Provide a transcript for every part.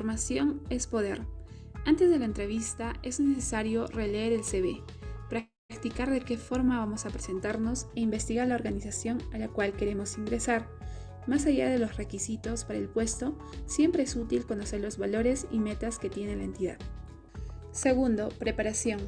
información es poder. Antes de la entrevista es necesario releer el CV, practicar de qué forma vamos a presentarnos e investigar la organización a la cual queremos ingresar. Más allá de los requisitos para el puesto, siempre es útil conocer los valores y metas que tiene la entidad. Segundo, preparación.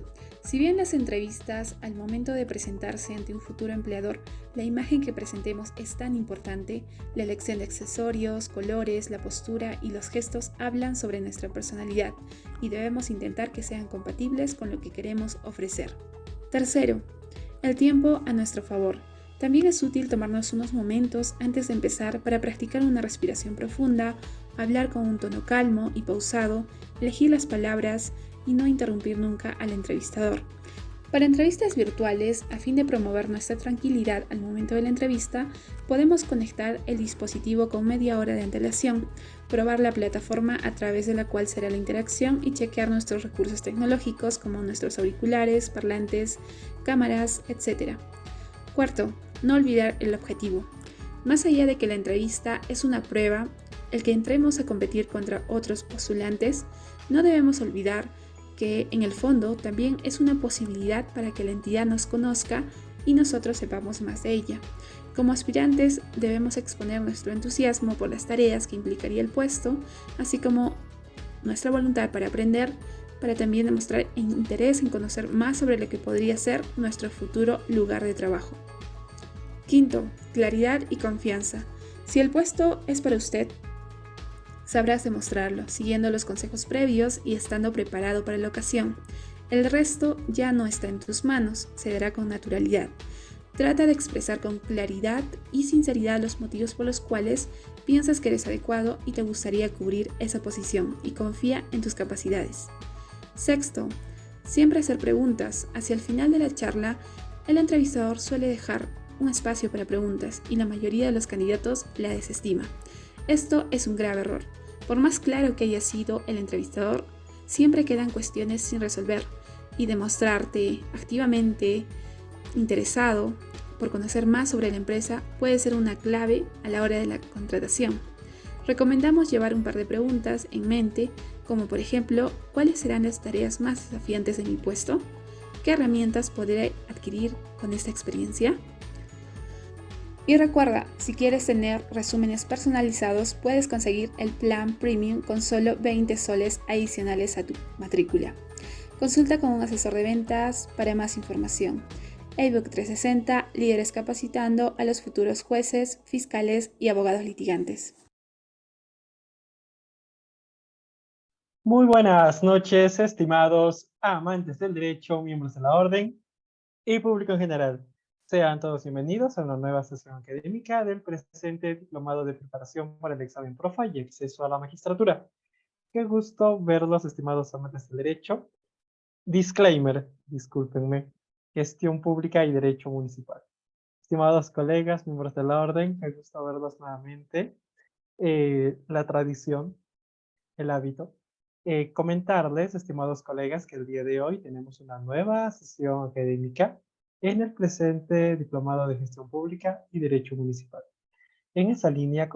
Si bien las entrevistas, al momento de presentarse ante un futuro empleador, la imagen que presentemos es tan importante, la elección de accesorios, colores, la postura y los gestos hablan sobre nuestra personalidad y debemos intentar que sean compatibles con lo que queremos ofrecer. Tercero, el tiempo a nuestro favor. También es útil tomarnos unos momentos antes de empezar para practicar una respiración profunda, hablar con un tono calmo y pausado, elegir las palabras y no interrumpir nunca al entrevistador. Para entrevistas virtuales, a fin de promover nuestra tranquilidad al momento de la entrevista, podemos conectar el dispositivo con media hora de antelación, probar la plataforma a través de la cual será la interacción y chequear nuestros recursos tecnológicos como nuestros auriculares, parlantes, cámaras, etc. Cuarto, no olvidar el objetivo. Más allá de que la entrevista es una prueba, el que entremos a competir contra otros postulantes, no debemos olvidar que en el fondo también es una posibilidad para que la entidad nos conozca y nosotros sepamos más de ella. Como aspirantes debemos exponer nuestro entusiasmo por las tareas que implicaría el puesto, así como nuestra voluntad para aprender, para también demostrar interés en conocer más sobre lo que podría ser nuestro futuro lugar de trabajo. Quinto, claridad y confianza. Si el puesto es para usted, sabrás demostrarlo, siguiendo los consejos previos y estando preparado para la ocasión. El resto ya no está en tus manos, se dará con naturalidad. Trata de expresar con claridad y sinceridad los motivos por los cuales piensas que eres adecuado y te gustaría cubrir esa posición, y confía en tus capacidades. Sexto, siempre hacer preguntas. Hacia el final de la charla, el entrevistador suele dejar un espacio para preguntas y la mayoría de los candidatos la desestima. Esto es un grave error. Por más claro que haya sido el entrevistador, siempre quedan cuestiones sin resolver y demostrarte activamente interesado por conocer más sobre la empresa puede ser una clave a la hora de la contratación. Recomendamos llevar un par de preguntas en mente, como por ejemplo, ¿cuáles serán las tareas más desafiantes de mi puesto? ¿Qué herramientas podré adquirir con esta experiencia? Y recuerda, si quieres tener resúmenes personalizados, puedes conseguir el plan Premium con solo 20 soles adicionales a tu matrícula. Consulta con un asesor de ventas para más información. ebook 360, líderes capacitando a los futuros jueces, fiscales y abogados litigantes. Muy buenas noches, estimados amantes del derecho, miembros de la orden y público en general. Sean todos bienvenidos a una nueva sesión académica del presente diplomado de preparación para el examen PROFA y acceso a la magistratura. Qué gusto verlos, estimados amantes del derecho. Disclaimer, discúlpenme, gestión pública y derecho municipal. Estimados colegas, miembros de la orden, qué gusto verlos nuevamente. La tradición, el hábito. Comentarles, estimados colegas, que el día de hoy tenemos una nueva sesión académica en el presente Diplomado de Gestión Pública y Derecho Municipal. En esa línea,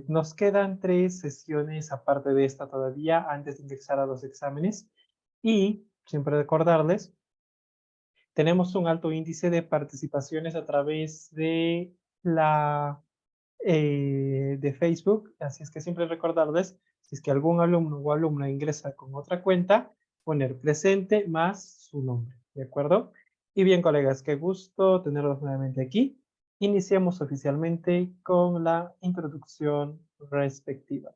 nos quedan 3 sesiones aparte de esta todavía antes de ingresar a los exámenes y, siempre recordarles, tenemos un alto índice de participaciones a través de de Facebook, así es que siempre recordarles, si es que algún alumno o alumna ingresa con otra cuenta, poner presente más su nombre, ¿de acuerdo? Y bien, colegas, qué gusto tenerlos nuevamente aquí. Iniciamos oficialmente con la introducción respectiva.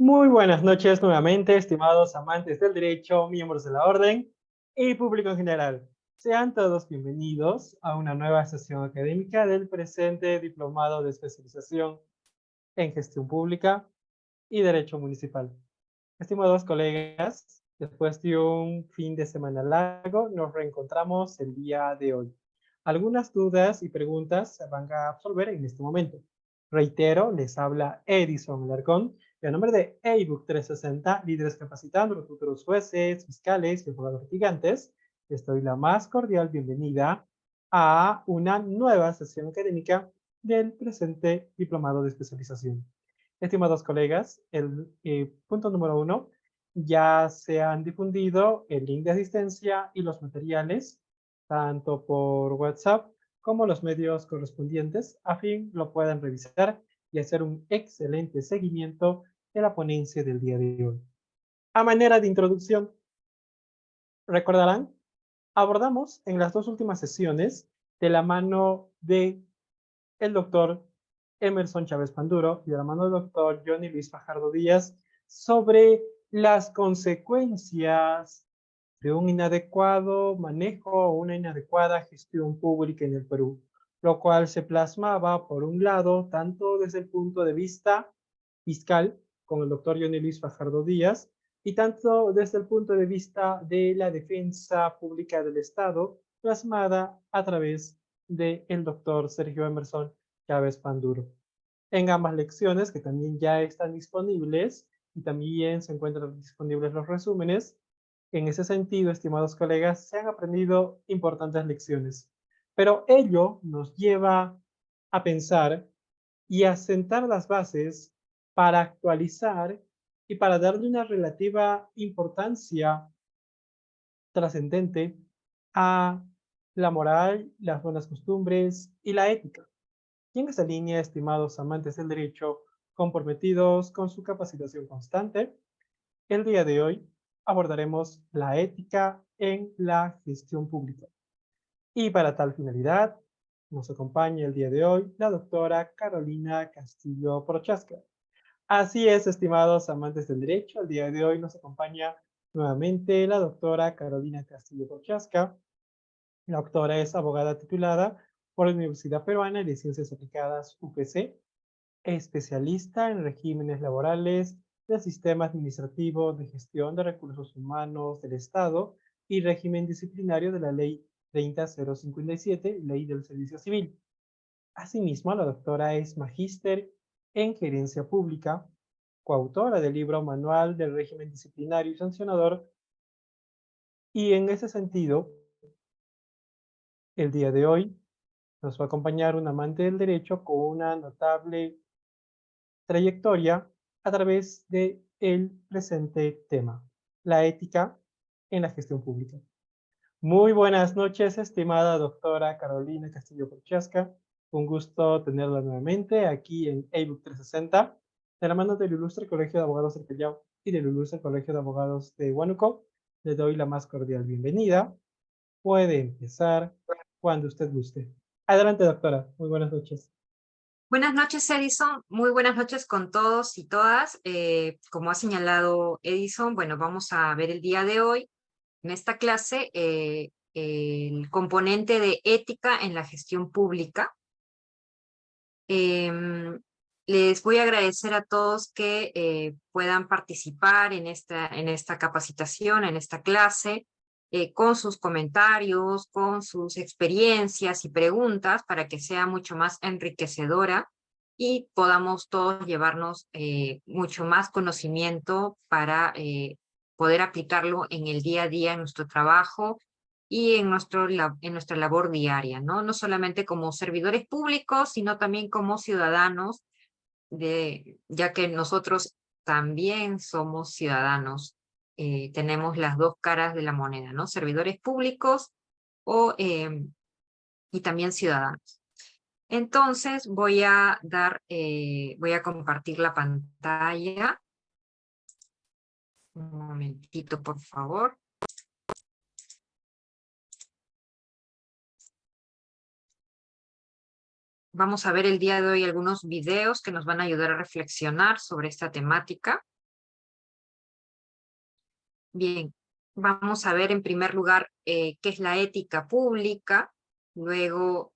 Muy buenas noches nuevamente, estimados amantes del derecho, miembros de la orden y público en general. Sean todos bienvenidos a una nueva sesión académica del presente Diplomado de Especialización en Gestión Pública y Derecho Municipal. Estimados colegas, después de un fin de semana largo, nos reencontramos el día de hoy. Algunas dudas y preguntas se van a absolver en este momento. Reitero, les habla Edison Alarcón, y a nombre de ebook 360, líderes capacitando a los futuros jueces, fiscales y abogados litigantes, les doy la más cordial bienvenida a una nueva sesión académica del presente Diplomado de Especialización. Estimados colegas, el punto número 1, ya se han difundido el link de asistencia y los materiales, tanto por WhatsApp como los medios correspondientes, a fin lo puedan revisar y hacer un excelente seguimiento de la ponencia del día de hoy. A manera de introducción, recordarán, abordamos en las dos últimas sesiones de la mano de el doctor Emerson Chávez Panduro y de la mano del doctor Johnny Luis Fajardo Díaz sobre las consecuencias de un inadecuado manejo o una inadecuada gestión pública en el Perú, lo cual se plasmaba, por un lado, tanto desde el punto de vista fiscal, con el doctor Johnny Luis Fajardo Díaz, y tanto desde el punto de vista de la defensa pública del Estado, plasmada a través del doctor Sergio Emerson Chávez Panduro. En ambas lecciones, que también ya están disponibles, y también se encuentran disponibles los resúmenes, en ese sentido, estimados colegas, se han aprendido importantes lecciones, pero ello nos lleva a pensar y a sentar las bases para actualizar y para darle una relativa importancia trascendente a la moral, las buenas costumbres y la ética. Y en esa línea, estimados amantes del derecho, comprometidos con su capacitación constante, el día de hoy abordaremos la ética en la gestión pública. Y para tal finalidad, nos acompaña el día de hoy la doctora Carolina Castillo Prochaska. Así es, estimados amantes del derecho, el día de hoy nos acompaña nuevamente la doctora Carolina Castillo Prochaska. La doctora es abogada titulada por la Universidad Peruana de Ciencias Aplicadas UPC, especialista en regímenes laborales del sistema administrativo de gestión de recursos humanos del Estado y régimen disciplinario de la Ley 30057, Ley del Servicio Civil. Asimismo, la doctora es magíster en gerencia pública, coautora del libro Manual del Régimen Disciplinario y Sancionador, y en ese sentido, el día de hoy nos va a acompañar un amante del derecho con una notable trayectoria a través de el presente tema, la ética en la gestión pública. Muy buenas noches, estimada doctora Carolina Castillo Prochaska. Un gusto tenerla nuevamente aquí en ebook 360, de la mano del Ilustre Colegio de Abogados del Callao y del Ilustre Colegio de Abogados de Huánuco. Le doy la más cordial bienvenida. Puede empezar cuando usted guste. Adelante, doctora. Muy buenas noches. Buenas noches, Edison. Muy buenas noches con todos y todas. Como ha señalado Edison, bueno, vamos a ver el día de hoy, en esta clase, el componente de ética en la gestión pública. Les voy a agradecer a todos que puedan participar en esta capacitación, en esta clase, con sus comentarios, con sus experiencias y preguntas para que sea mucho más enriquecedora y podamos todos llevarnos mucho más conocimiento para poder aplicarlo en el día a día, en nuestro trabajo y en nuestra labor diaria, ¿no? No solamente como servidores públicos, sino también como ciudadanos, ya que nosotros también somos ciudadanos. Tenemos las dos caras de la moneda, ¿no? Servidores públicos y también ciudadanos. Entonces voy a compartir la pantalla. Un momentito, por favor. Vamos a ver el día de hoy algunos videos que nos van a ayudar a reflexionar sobre esta temática. Bien, vamos a ver en primer lugar qué es la ética pública, luego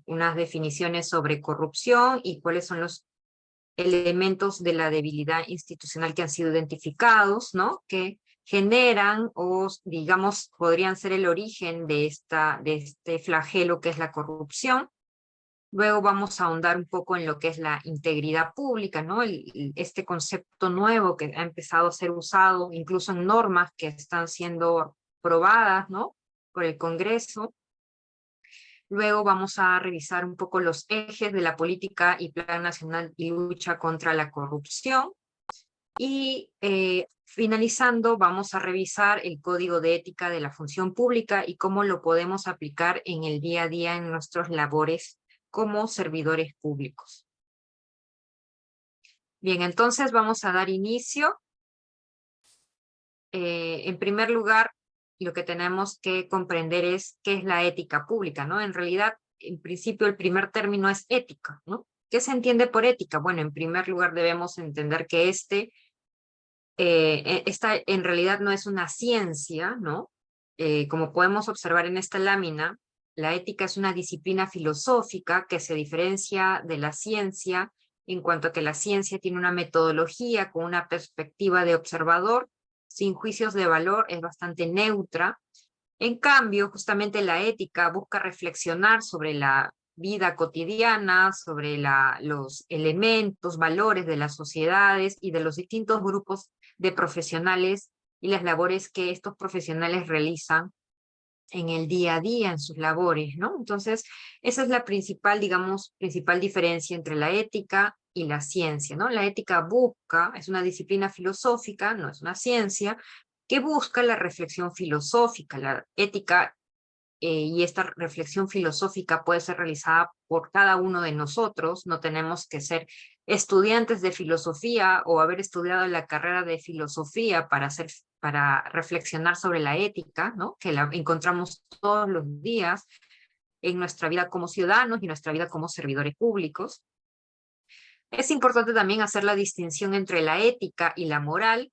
unas definiciones sobre corrupción y cuáles son los elementos de la debilidad institucional que han sido identificados, ¿no? Que generan o, digamos, podrían ser el origen de este flagelo que es la corrupción. Luego vamos a ahondar un poco en lo que es la integridad pública, ¿no? Este concepto nuevo que ha empezado a ser usado incluso en normas que están siendo aprobadas, ¿no? Por el Congreso. Luego vamos a revisar un poco los ejes de la política y plan nacional y lucha contra la corrupción. Y finalizando, vamos a revisar el código de ética de la función pública y cómo lo podemos aplicar en el día a día en nuestras labores como servidores públicos. Bien, entonces vamos a dar inicio. En primer lugar, lo que tenemos que comprender es qué es la ética pública, ¿no? En realidad, en principio, el primer término es ética, ¿no? ¿Qué se entiende por ética? Bueno, en primer lugar debemos entender que esta en realidad no es una ciencia, ¿no? Como podemos observar en esta lámina, la ética es una disciplina filosófica que se diferencia de la ciencia en cuanto a que la ciencia tiene una metodología con una perspectiva de observador, sin juicios de valor, es bastante neutra. En cambio, justamente la ética busca reflexionar sobre la vida cotidiana, sobre los elementos, valores de las sociedades y de los distintos grupos de profesionales y las labores que estos profesionales realizan en el día a día, en sus labores, ¿no? Entonces, esa es la principal, digamos, principal diferencia entre la ética y la ciencia, ¿no? La ética busca, es una disciplina filosófica, no es una ciencia, que busca la reflexión filosófica. La ética y esta reflexión filosófica puede ser realizada por cada uno de nosotros, no tenemos que ser estudiantes de filosofía o haber estudiado la carrera de filosofía para reflexionar sobre la ética, ¿no? Que la encontramos todos los días en nuestra vida como ciudadanos y nuestra vida como servidores públicos. Es importante también hacer la distinción entre la ética y la moral.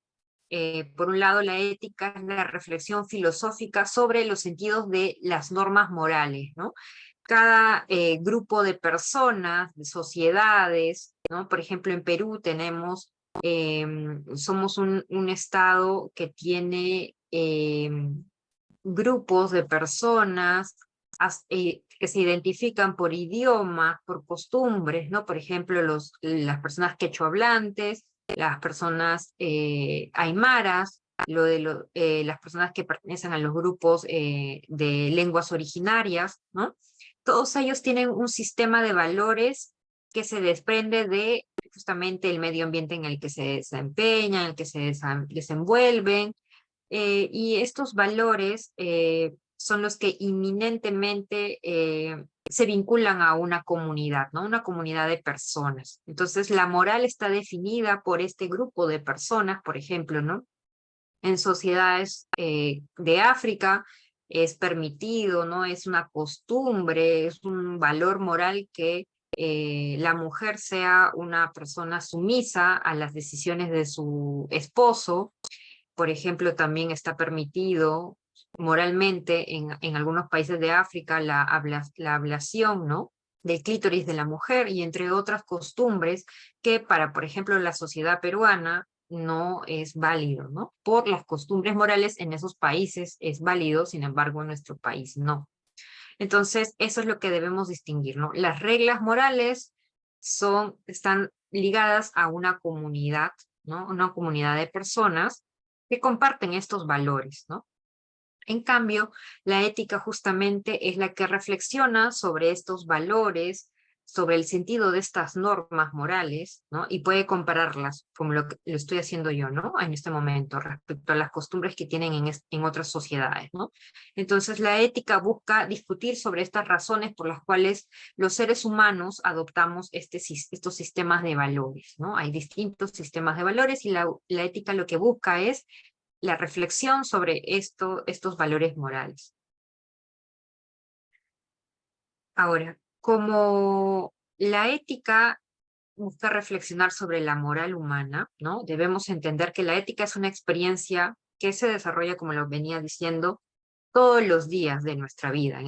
Por un lado, la ética es la reflexión filosófica sobre los sentidos de las normas morales, ¿no? Cada grupo de personas, de sociedades, ¿no? Por ejemplo, en Perú somos un estado que tiene grupos de personas que se identifican por idiomas, por costumbres, ¿no? Por ejemplo, las personas quechohablantes, las personas aymaras, las personas que pertenecen a los grupos de lenguas originarias, ¿no? Todos ellos tienen un sistema de valores que se desprende de justamente el medio ambiente en el que se desempeñan, en el que se desenvuelven, y estos valores son los que inminentemente se vinculan a una comunidad, ¿no? Una comunidad de personas. Entonces, la moral está definida por este grupo de personas, por ejemplo, ¿no? En sociedades de África es permitido, ¿no? Es una costumbre, es un valor moral que la mujer sea una persona sumisa a las decisiones de su esposo. Por ejemplo, también está permitido moralmente en algunos países de África la ablación, ¿no? Del clítoris de la mujer y entre otras costumbres que para, por ejemplo, la sociedad peruana no es válido, ¿no? Por las costumbres morales en esos países es válido, sin embargo, en nuestro país no. Entonces, eso es lo que debemos distinguir, ¿no? Las reglas morales están ligadas a una comunidad, ¿no? Una comunidad de personas que comparten estos valores, ¿no? En cambio, la ética justamente es la que reflexiona sobre estos valores, sobre el sentido de estas normas morales, ¿no? Y puede compararlas, como lo estoy haciendo yo, ¿no? En este momento, respecto a las costumbres que tienen en otras sociedades, ¿no? Entonces, la ética busca discutir sobre estas razones por las cuales los seres humanos adoptamos estos sistemas de valores, ¿no? Hay distintos sistemas de valores y la ética lo que busca es la reflexión sobre estos valores morales. Ahora, como la ética busca reflexionar sobre la moral humana, ¿no? Debemos entender que la ética es una experiencia que se desarrolla, como lo venía diciendo, todos los días de nuestra vida,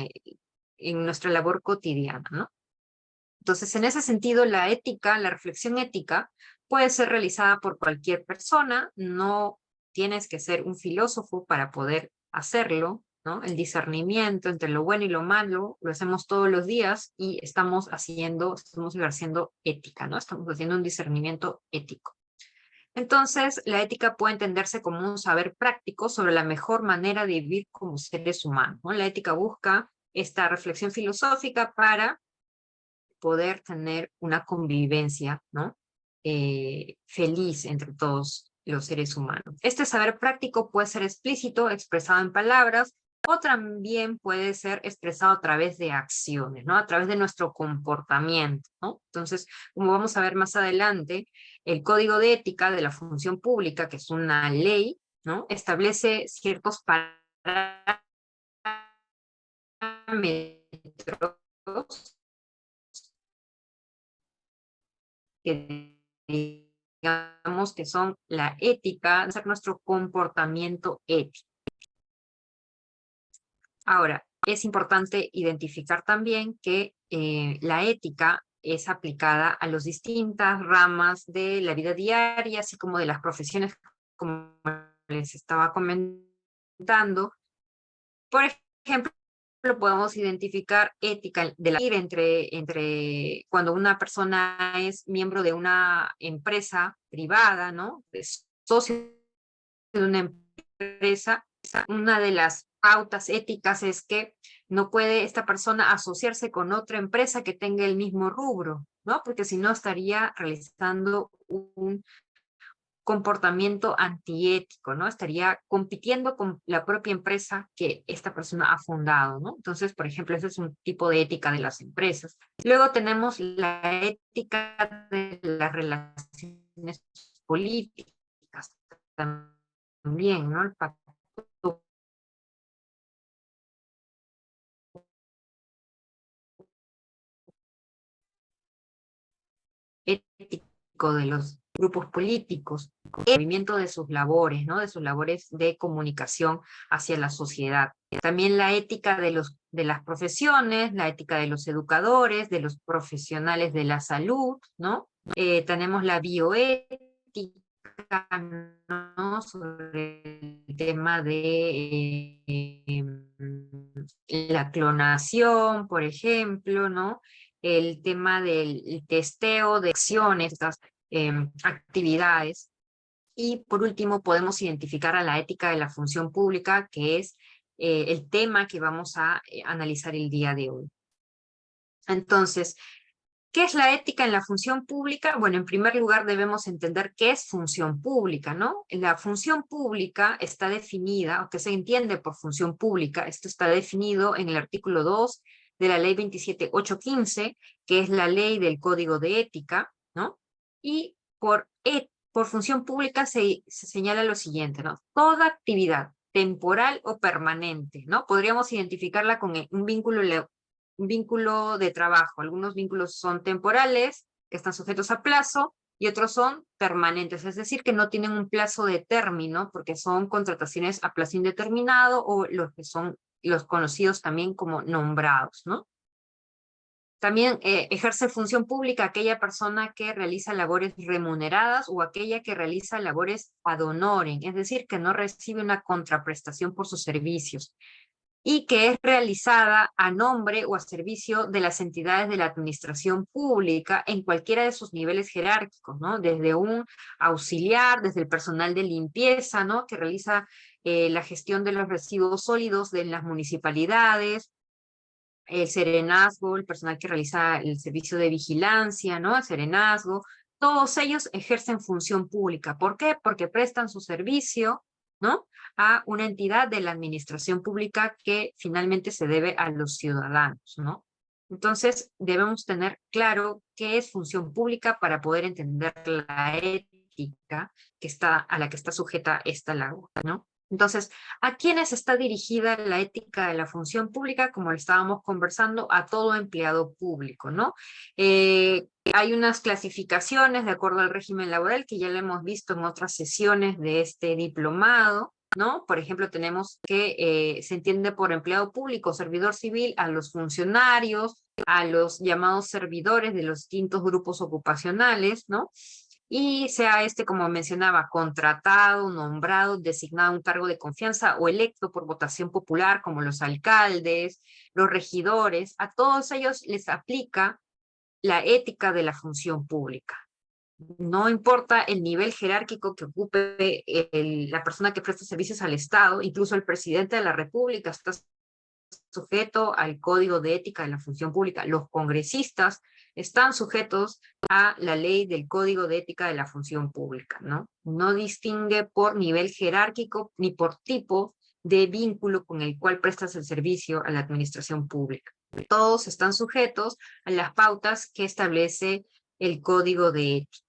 en nuestra labor cotidiana, ¿no? Entonces, en ese sentido, la ética, la reflexión ética, puede ser realizada por cualquier persona, no tienes que ser un filósofo para poder hacerlo, ¿no? El discernimiento entre lo bueno y lo malo lo hacemos todos los días y estamos ejerciendo ética, ¿no? Estamos haciendo un discernimiento ético. Entonces, la ética puede entenderse como un saber práctico sobre la mejor manera de vivir como seres humanos, ¿no? La ética busca esta reflexión filosófica para poder tener una convivencia, ¿no? Feliz entre todos los seres humanos. Este saber práctico puede ser explícito, expresado en palabras, o también puede ser expresado a través de acciones, ¿no? A través de nuestro comportamiento, ¿no? Entonces, como vamos a ver más adelante, el Código de Ética de la Función Pública, que es una ley, ¿no? Establece ciertos parámetros que digamos que son la ética, nuestro comportamiento ético. Ahora, es importante identificar también que la ética es aplicada a las distintas ramas de la vida diaria, así como de las profesiones, como les estaba comentando. Por ejemplo, podemos identificar ética de la entre cuando una persona es miembro de una empresa privada, ¿no? Es socio de una empresa. Una de las pautas éticas es que no puede esta persona asociarse con otra empresa que tenga el mismo rubro, ¿no? Porque si no estaría realizando un comportamiento antiético, ¿no? Estaría compitiendo con la propia empresa que esta persona ha fundado, ¿no? Entonces, por ejemplo, ese es un tipo de ética de las empresas. Luego tenemos la ética de las relaciones políticas también, ¿no? El pacto ético de los grupos políticos, el movimiento de sus labores, ¿no? De sus labores de comunicación hacia la sociedad. También la ética de las profesiones, la ética de los educadores, de los profesionales de la salud, ¿no? Tenemos la bioética, ¿no? Sobre el tema de la clonación, por ejemplo, ¿no? El tema del testeo de acciones, estas actividades. Y por último, podemos identificar a la ética de la función pública, que es el tema que vamos a analizar el día de hoy. Entonces, ¿qué es la ética en la función pública? Bueno, en primer lugar debemos entender qué es función pública, ¿no? La función pública está definida, o que se entiende por función pública, esto está definido en el artículo 2 de la ley 27815, que es la ley del Código de Ética, ¿no? Y por función pública se señala lo siguiente, ¿no? Toda actividad temporal o permanente, ¿no? Podríamos identificarla con un vínculo de trabajo. Algunos vínculos son temporales, que están sujetos a plazo, y otros son permanentes, es decir, que no tienen un plazo de término, porque son contrataciones a plazo indeterminado o los que son los conocidos también como nombrados, ¿no? También ejerce función pública aquella persona que realiza labores remuneradas o aquella que realiza labores ad honorem, es decir, que no recibe una contraprestación por sus servicios y que es realizada a nombre o a servicio de las entidades de la administración pública en cualquiera de sus niveles jerárquicos, ¿no? Desde un auxiliar, desde el personal de limpieza, ¿no? Que realiza la gestión de los residuos sólidos de las municipalidades, el serenazgo, el personal que realiza el servicio de vigilancia, ¿no? El serenazgo, todos ellos ejercen función pública. ¿Por qué? Porque prestan su servicio, ¿no? A una entidad de la administración pública que finalmente se debe a los ciudadanos, ¿no? Entonces, debemos tener claro qué es función pública para poder entender la ética a la que está sujeta esta labor, ¿no? Entonces, ¿a quiénes está dirigida la ética de la función pública? Como le estábamos conversando, a todo empleado público, ¿no? Hay unas clasificaciones de acuerdo al régimen laboral que ya lo hemos visto en otras sesiones de este diplomado, ¿no? Por ejemplo, tenemos que se entiende por empleado público, servidor civil, a los funcionarios, a los llamados servidores de los distintos grupos ocupacionales, ¿no? Y sea este, como mencionaba, contratado, nombrado, designado a un cargo de confianza o electo por votación popular, como los alcaldes, los regidores, a todos ellos les aplica la ética de la función pública. No importa el nivel jerárquico que ocupe la persona que presta servicios al Estado, incluso el presidente de la República está sujeto al Código de Ética de la Función Pública. Los congresistas están sujetos a la ley del Código de Ética de la Función Pública, ¿no? No distingue por nivel jerárquico ni por tipo de vínculo con el cual prestas el servicio a la administración pública. Todos están sujetos a las pautas que establece el Código de Ética.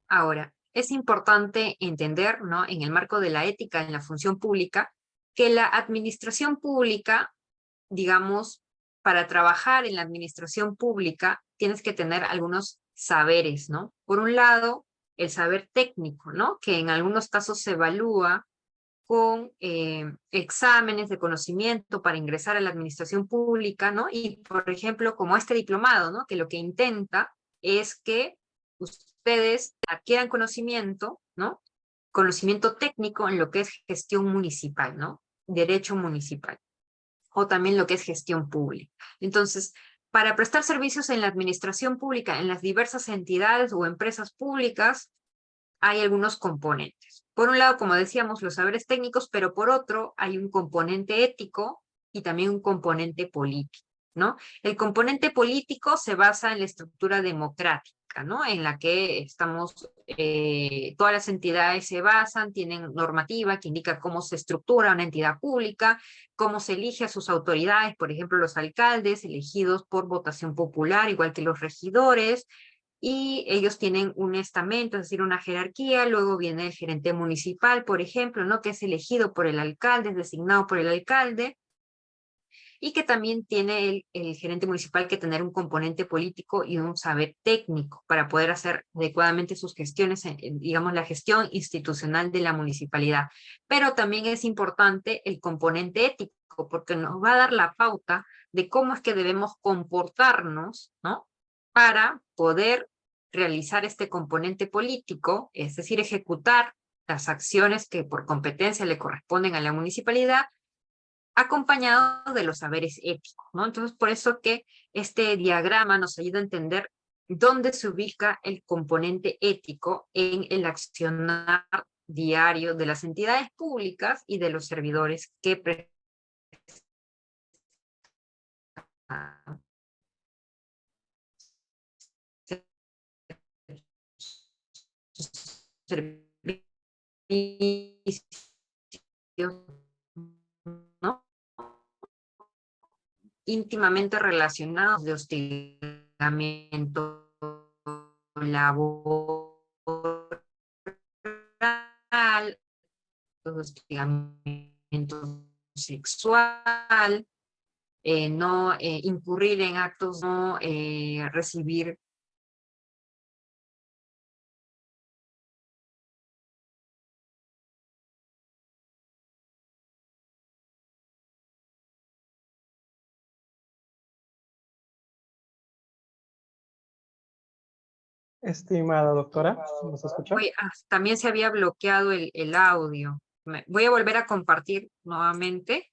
Ahora, es importante entender, ¿no?, en el marco de la ética en la función pública, que la administración pública, digamos, para trabajar en la administración pública, tienes que tener algunos saberes, ¿no? Por un lado, el saber técnico, ¿no?, que en algunos casos se evalúa con exámenes de conocimiento para ingresar a la administración pública, ¿no? Y, por ejemplo, como este diplomado, ¿no?, que lo que intenta es que ustedes adquieran conocimiento, ¿no?, conocimiento técnico en lo que es gestión municipal, ¿no?, derecho municipal, o también lo que es gestión pública. Entonces, para prestar servicios en la administración pública, en las diversas entidades o empresas públicas, hay algunos componentes. Por un lado, como decíamos, los saberes técnicos, pero por otro, hay un componente ético y también un componente político, ¿no? El componente político se basa en la estructura democrática, ¿no?, en la que estamos, todas las entidades se basan, tienen normativa que indica cómo se estructura una entidad pública, cómo se elige a sus autoridades, por ejemplo, los alcaldes elegidos por votación popular, igual que los regidores, y ellos tienen un estamento, es decir, una jerarquía. Luego viene el gerente municipal, por ejemplo, ¿no?, que es elegido por el alcalde, es designado por el alcalde, y que también tiene el gerente municipal que tener un componente político y un saber técnico para poder hacer adecuadamente sus gestiones, digamos, la gestión institucional de la municipalidad. Pero también es importante el componente ético, porque nos va a dar la pauta de cómo es que debemos comportarnos, ¿no?, para poder realizar este componente político, es decir, ejecutar las acciones que por competencia le corresponden a la municipalidad, acompañado de los saberes éticos, ¿no? Entonces, por eso que este diagrama nos ayuda a entender dónde se ubica el componente ético en el accionar diario de las entidades públicas y de los servidores que prestan servicios, ¿no?, íntimamente relacionados de hostigamiento laboral, hostigamiento sexual, no incurrir en actos, no recibir Estimada doctora, ¿nos escucha? también se había bloqueado el audio. Voy a volver a compartir nuevamente.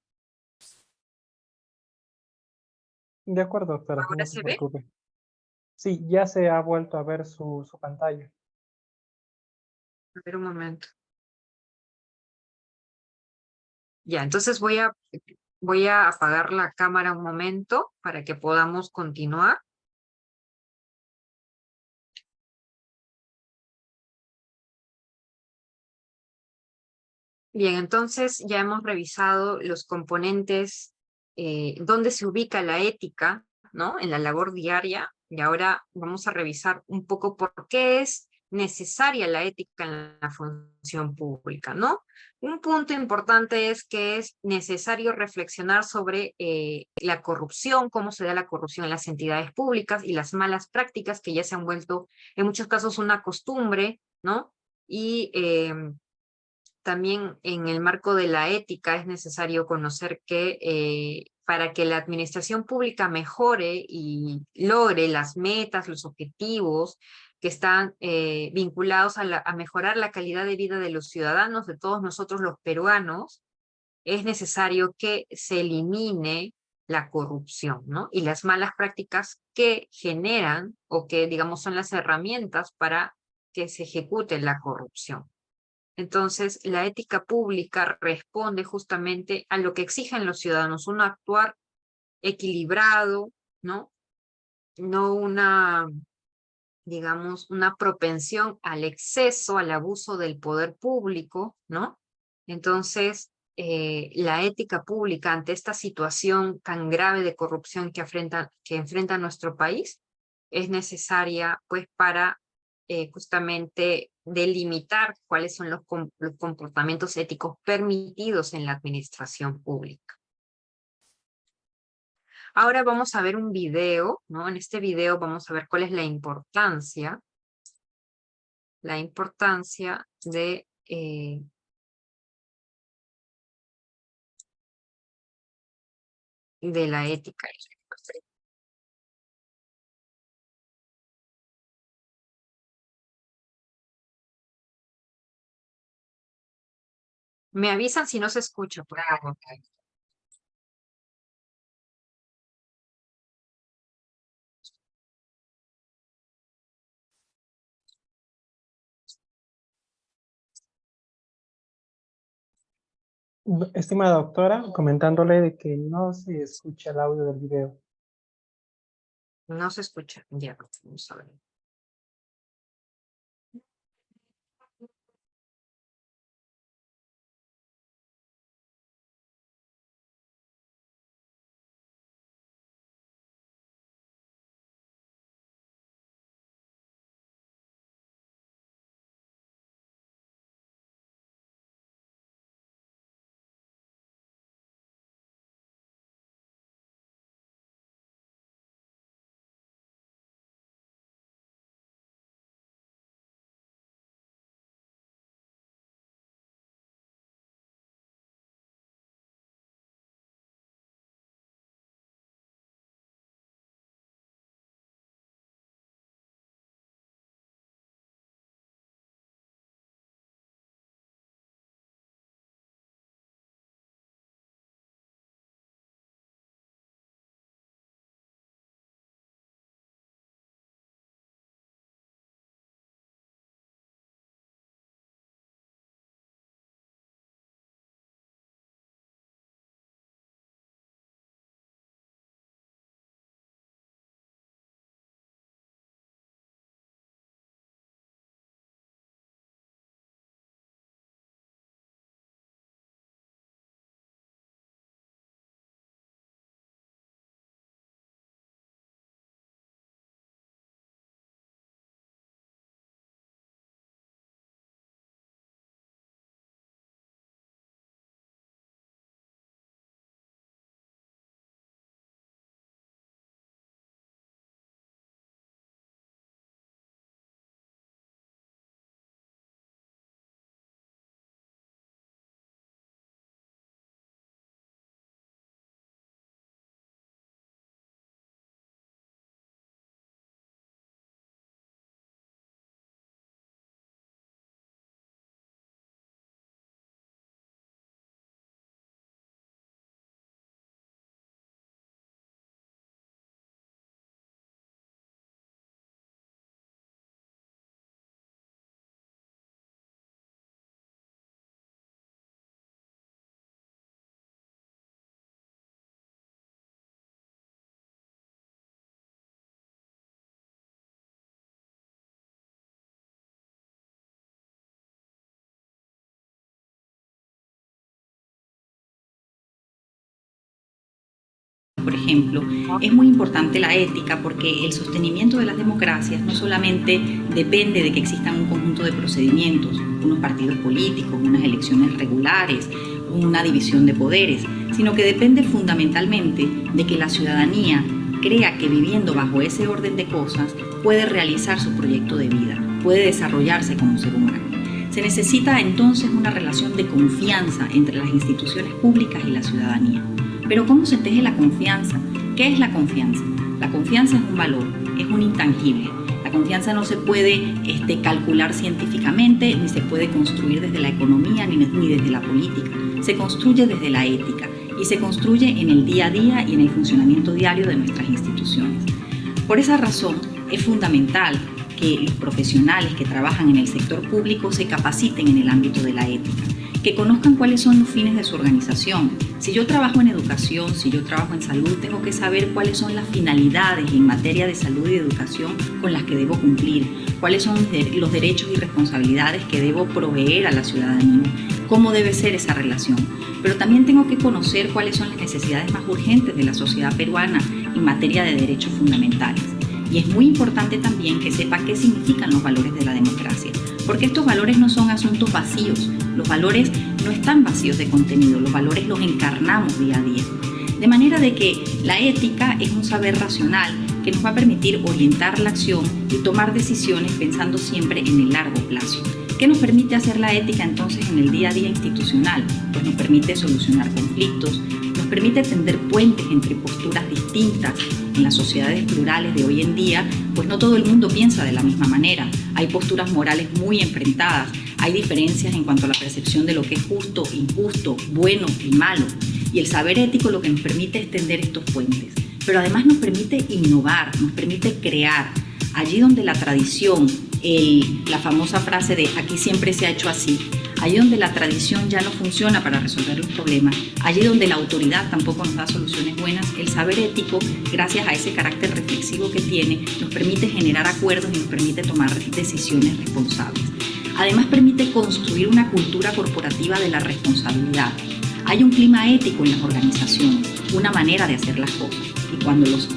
De acuerdo, doctora, ¿Ahora no se se ve? preocupe. Sí, ya se ha vuelto a ver su pantalla. A ver un momento. Ya, entonces voy a apagar la cámara un momento para que podamos continuar. Bien, entonces ya hemos revisado los componentes, dónde se ubica la ética, ¿no?, en la labor diaria, y ahora vamos a revisar un poco por qué es necesaria la ética en la función pública, ¿no? Un punto importante es que es necesario reflexionar sobre la corrupción, cómo se da la corrupción en las entidades públicas y las malas prácticas que ya se han vuelto en muchos casos una costumbre, ¿no? Y también en el marco de la ética es necesario conocer que para que la administración pública mejore y logre las metas, los objetivos que están vinculados a mejorar la calidad de vida de los ciudadanos, de todos nosotros los peruanos, es necesario que se elimine la corrupción, ¿no? Y las malas prácticas que generan o que, digamos, son las herramientas para que se ejecute la corrupción. Entonces, la ética pública responde justamente a lo que exigen los ciudadanos, un actuar equilibrado, ¿no? No una, digamos, una propensión al exceso, al abuso del poder público, ¿no? Entonces, la ética pública ante esta situación tan grave de corrupción que enfrenta nuestro país es necesaria, pues, para justamente delimitar cuáles son los comportamientos éticos permitidos en la administración pública. Ahora vamos a ver un video, ¿no? En este video vamos a ver cuál es la importancia de la ética. Me avisan si no se escucha, por favor. Estimada doctora, comentándole de que no se escucha el audio del video. No se escucha. Ya, vamos a ver. Por ejemplo, es muy importante la ética porque el sostenimiento de las democracias no solamente depende de que existan un conjunto de procedimientos, unos partidos políticos, unas elecciones regulares, una división de poderes, sino que depende fundamentalmente de que la ciudadanía crea que viviendo bajo ese orden de cosas puede realizar su proyecto de vida, puede desarrollarse como ser humano. Se necesita entonces una relación de confianza entre las instituciones públicas y la ciudadanía. Pero ¿cómo se teje la confianza? ¿Qué es la confianza? La confianza es un valor, es un intangible. La confianza no se puede calcular científicamente, ni se puede construir desde la economía, ni desde la política. Se construye desde la ética y se construye en el día a día y en el funcionamiento diario de nuestras instituciones. Por esa razón, es fundamental que los profesionales que trabajan en el sector público se capaciten en el ámbito de la ética, que conozcan cuáles son los fines de su organización. Si yo trabajo en educación, si yo trabajo en salud, tengo que saber cuáles son las finalidades en materia de salud y de educación con las que debo cumplir, cuáles son los derechos y responsabilidades que debo proveer a la ciudadanía, cómo debe ser esa relación. Pero también tengo que conocer cuáles son las necesidades más urgentes de la sociedad peruana en materia de derechos fundamentales. Y es muy importante también que sepa qué significan los valores de la democracia, porque estos valores no son asuntos vacíos, los valores no están vacíos de contenido, los valores los encarnamos día a día. De manera de que la ética es un saber racional que nos va a permitir orientar la acción y tomar decisiones pensando siempre en el largo plazo. ¿Qué nos permite hacer la ética entonces en el día a día institucional? Pues nos permite solucionar conflictos, nos permite tender puentes entre posturas distintas. En las sociedades plurales de hoy en día, pues no todo el mundo piensa de la misma manera. Hay posturas morales muy enfrentadas, hay diferencias en cuanto a la percepción de lo que es justo, injusto, bueno y malo. Y el saber ético lo que nos permite es tender estos puentes. Pero además nos permite innovar, nos permite crear. Allí donde la tradición, la famosa frase de aquí siempre se ha hecho así, allí donde la tradición ya no funciona para resolver los problemas, allí donde la autoridad tampoco nos da soluciones buenas, el saber ético, gracias a ese carácter reflexivo que tiene, nos permite generar acuerdos y nos permite tomar decisiones responsables. Además permite construir una cultura corporativa de la responsabilidad. Hay un clima ético en las organizaciones, una manera de hacer las cosas. Y cuando los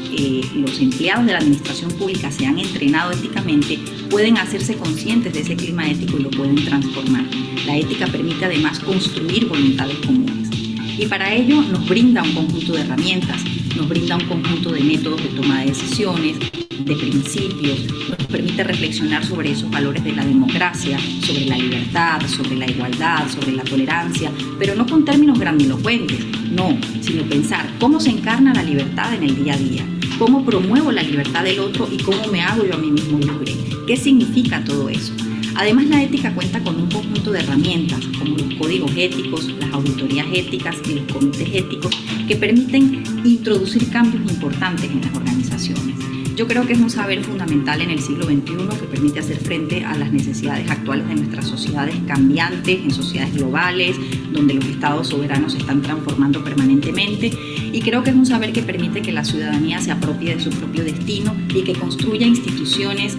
empleados de la administración pública se han entrenado éticamente, pueden hacerse conscientes de ese clima ético y lo pueden transformar. La ética permite además construir voluntades comunes. Y para ello nos brinda un conjunto de herramientas, nos brinda un conjunto de métodos de toma de decisiones, de principios, nos permite reflexionar sobre esos valores de la democracia, sobre la libertad, sobre la igualdad, sobre la tolerancia, pero no con términos grandilocuentes, no, sino pensar cómo se encarna la libertad en el día a día, cómo promuevo la libertad del otro y cómo me hago yo a mí mismo libre. ¿Qué significa todo eso? Además, la ética cuenta con un conjunto de herramientas, como los códigos éticos, las auditorías éticas y los comités éticos, que permiten introducir cambios importantes en las organizaciones. Yo creo que es un saber fundamental en el siglo XXI que permite hacer frente a las necesidades actuales de nuestras sociedades cambiantes, en sociedades globales, donde los estados soberanos se están transformando permanentemente. Y creo que es un saber que permite que la ciudadanía se apropie de su propio destino y que construya instituciones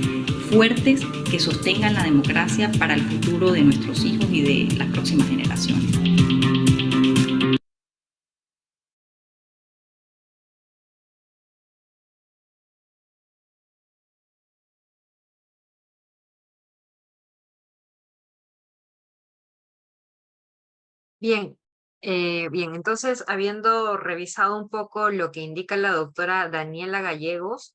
fuertes que sostengan la democracia para el futuro de nuestros hijos y de las próximas generaciones. Bien, entonces, habiendo revisado un poco lo que indica la doctora Daniela Gallegos,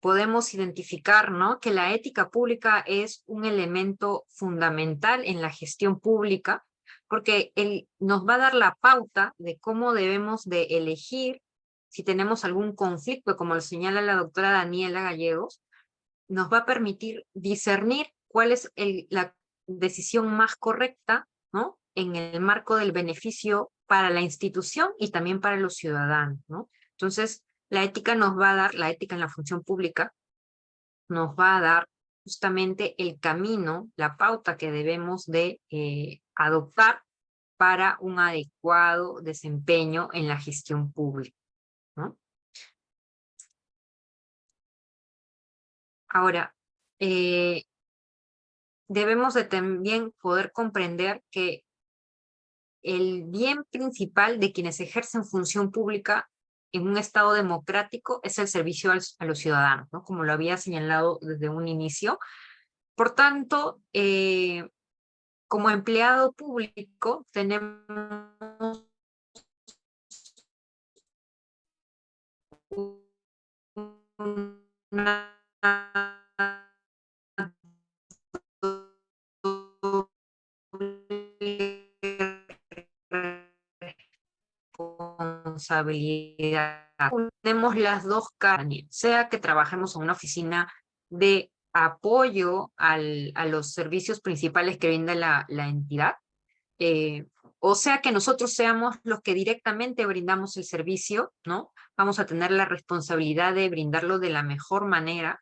podemos identificar, ¿no?, que la ética pública es un elemento fundamental en la gestión pública, porque él nos va a dar la pauta de cómo debemos de elegir si tenemos algún conflicto, como lo señala la doctora Daniela Gallegos, nos va a permitir discernir cuál es la decisión más correcta, ¿no?, en el marco del beneficio para la institución y también para los ciudadanos, ¿no? Entonces, la ética nos va a dar, la ética en la función pública, nos va a dar justamente el camino, la pauta que debemos de adoptar para un adecuado desempeño en la gestión pública, ¿no? Ahora, debemos de también poder comprender que el bien principal de quienes ejercen función pública en un Estado democrático es el servicio a los ciudadanos, ¿no?, como lo había señalado desde un inicio. Por tanto, como empleado público tenemos una responsabilidad. Tenemos las dos caras, sea que trabajemos en una oficina de apoyo a los servicios principales que brinda la entidad, o sea que nosotros seamos los que directamente brindamos el servicio, ¿no? Vamos a tener la responsabilidad de brindarlo de la mejor manera,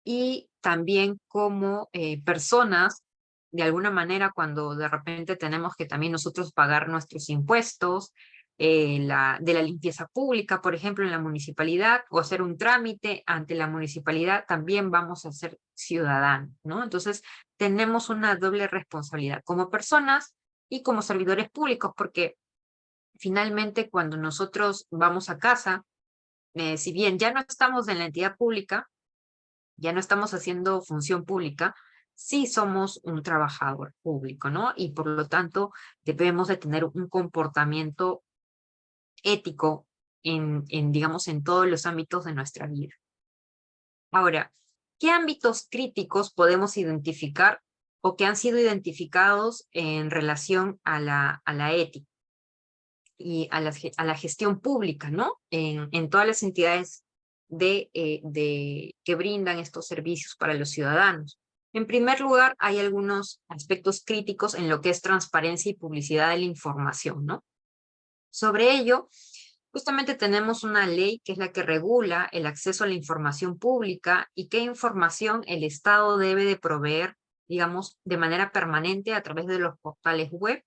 y también como personas, de alguna manera, cuando de repente tenemos que también nosotros pagar nuestros impuestos, de la limpieza pública, por ejemplo, en la municipalidad, o hacer un trámite ante la municipalidad, también vamos a ser ciudadanos, ¿no? Entonces, tenemos una doble responsabilidad como personas y como servidores públicos, porque finalmente cuando nosotros vamos a casa, si bien ya no estamos en la entidad pública, ya no estamos haciendo función pública, sí somos un trabajador público, ¿no? Y por lo tanto debemos de tener un comportamiento ético digamos, en todos los ámbitos de nuestra vida. Ahora, ¿qué ámbitos críticos podemos identificar o que han sido identificados en relación a la ética y a la gestión pública, ¿no? En todas las entidades que brindan estos servicios para los ciudadanos. En primer lugar, hay algunos aspectos críticos en lo que es transparencia y publicidad de la información, ¿no? Sobre ello, justamente tenemos una ley que es la que regula el acceso a la información pública y qué información el Estado debe de proveer, digamos, de manera permanente a través de los portales web,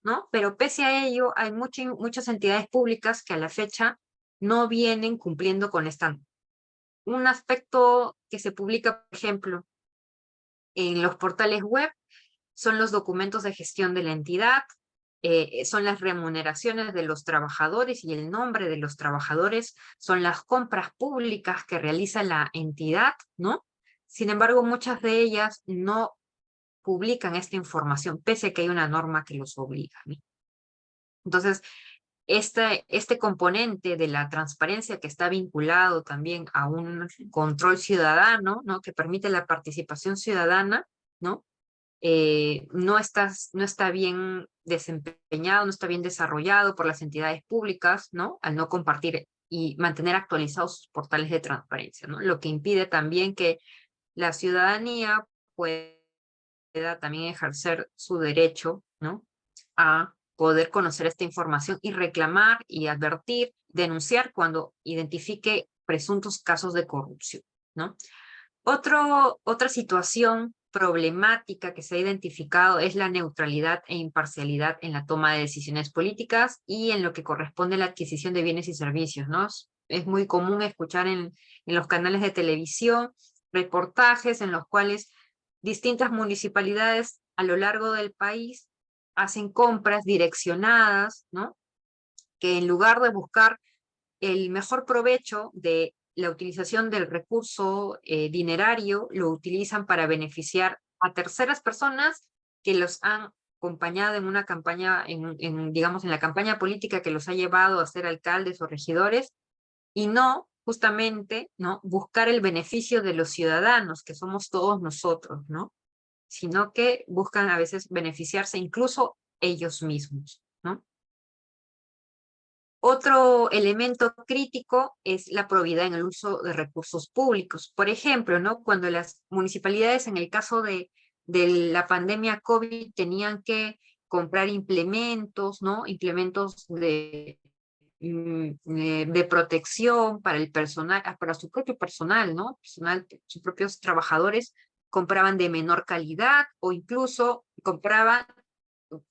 ¿no? Pero pese a ello, hay muchas entidades públicas que a la fecha no vienen cumpliendo con esta. Un aspecto que se publica, por ejemplo, en los portales web son los documentos de gestión de la entidad, son las remuneraciones de los trabajadores y el nombre de los trabajadores, son las compras públicas que realiza la entidad, ¿no? Sin embargo, muchas de ellas no publican esta información, pese a que hay una norma que los obliga, ¿no? Entonces, este componente de la transparencia que está vinculado también a un control ciudadano, ¿no? Que permite la participación ciudadana, ¿no? No está bien desempeñado, no está bien desarrollado por las entidades públicas, ¿no? Al no compartir y mantener actualizados sus portales de transparencia, ¿no? Lo que impide también que la ciudadanía pueda también ejercer su derecho, ¿no? A poder conocer esta información y reclamar y advertir, denunciar cuando identifique presuntos casos de corrupción, ¿no? Otra situación problemática que se ha identificado es la neutralidad e imparcialidad en la toma de decisiones políticas y en lo que corresponde a la adquisición de bienes y servicios, ¿no? Es muy común escuchar en los canales de televisión reportajes en los cuales distintas municipalidades a lo largo del país hacen compras direccionadas, ¿no? Que en lugar de buscar el mejor provecho de la utilización del recurso dinerario, lo utilizan para beneficiar a terceras personas que los han acompañado en una campaña, digamos, en la campaña política que los ha llevado a ser alcaldes o regidores, y no, justamente, ¿no? Buscar el beneficio de los ciudadanos, que somos todos nosotros, ¿no? Sino que buscan a veces beneficiarse incluso ellos mismos, ¿no? Otro elemento crítico es la probidad en el uso de recursos públicos. Por ejemplo, ¿no? Cuando las municipalidades, en el caso de la pandemia COVID, tenían que comprar implementos, ¿no? Implementos de protección para el personal, para su propio personal, ¿no? Sus propios trabajadores compraban de menor calidad o incluso compraban,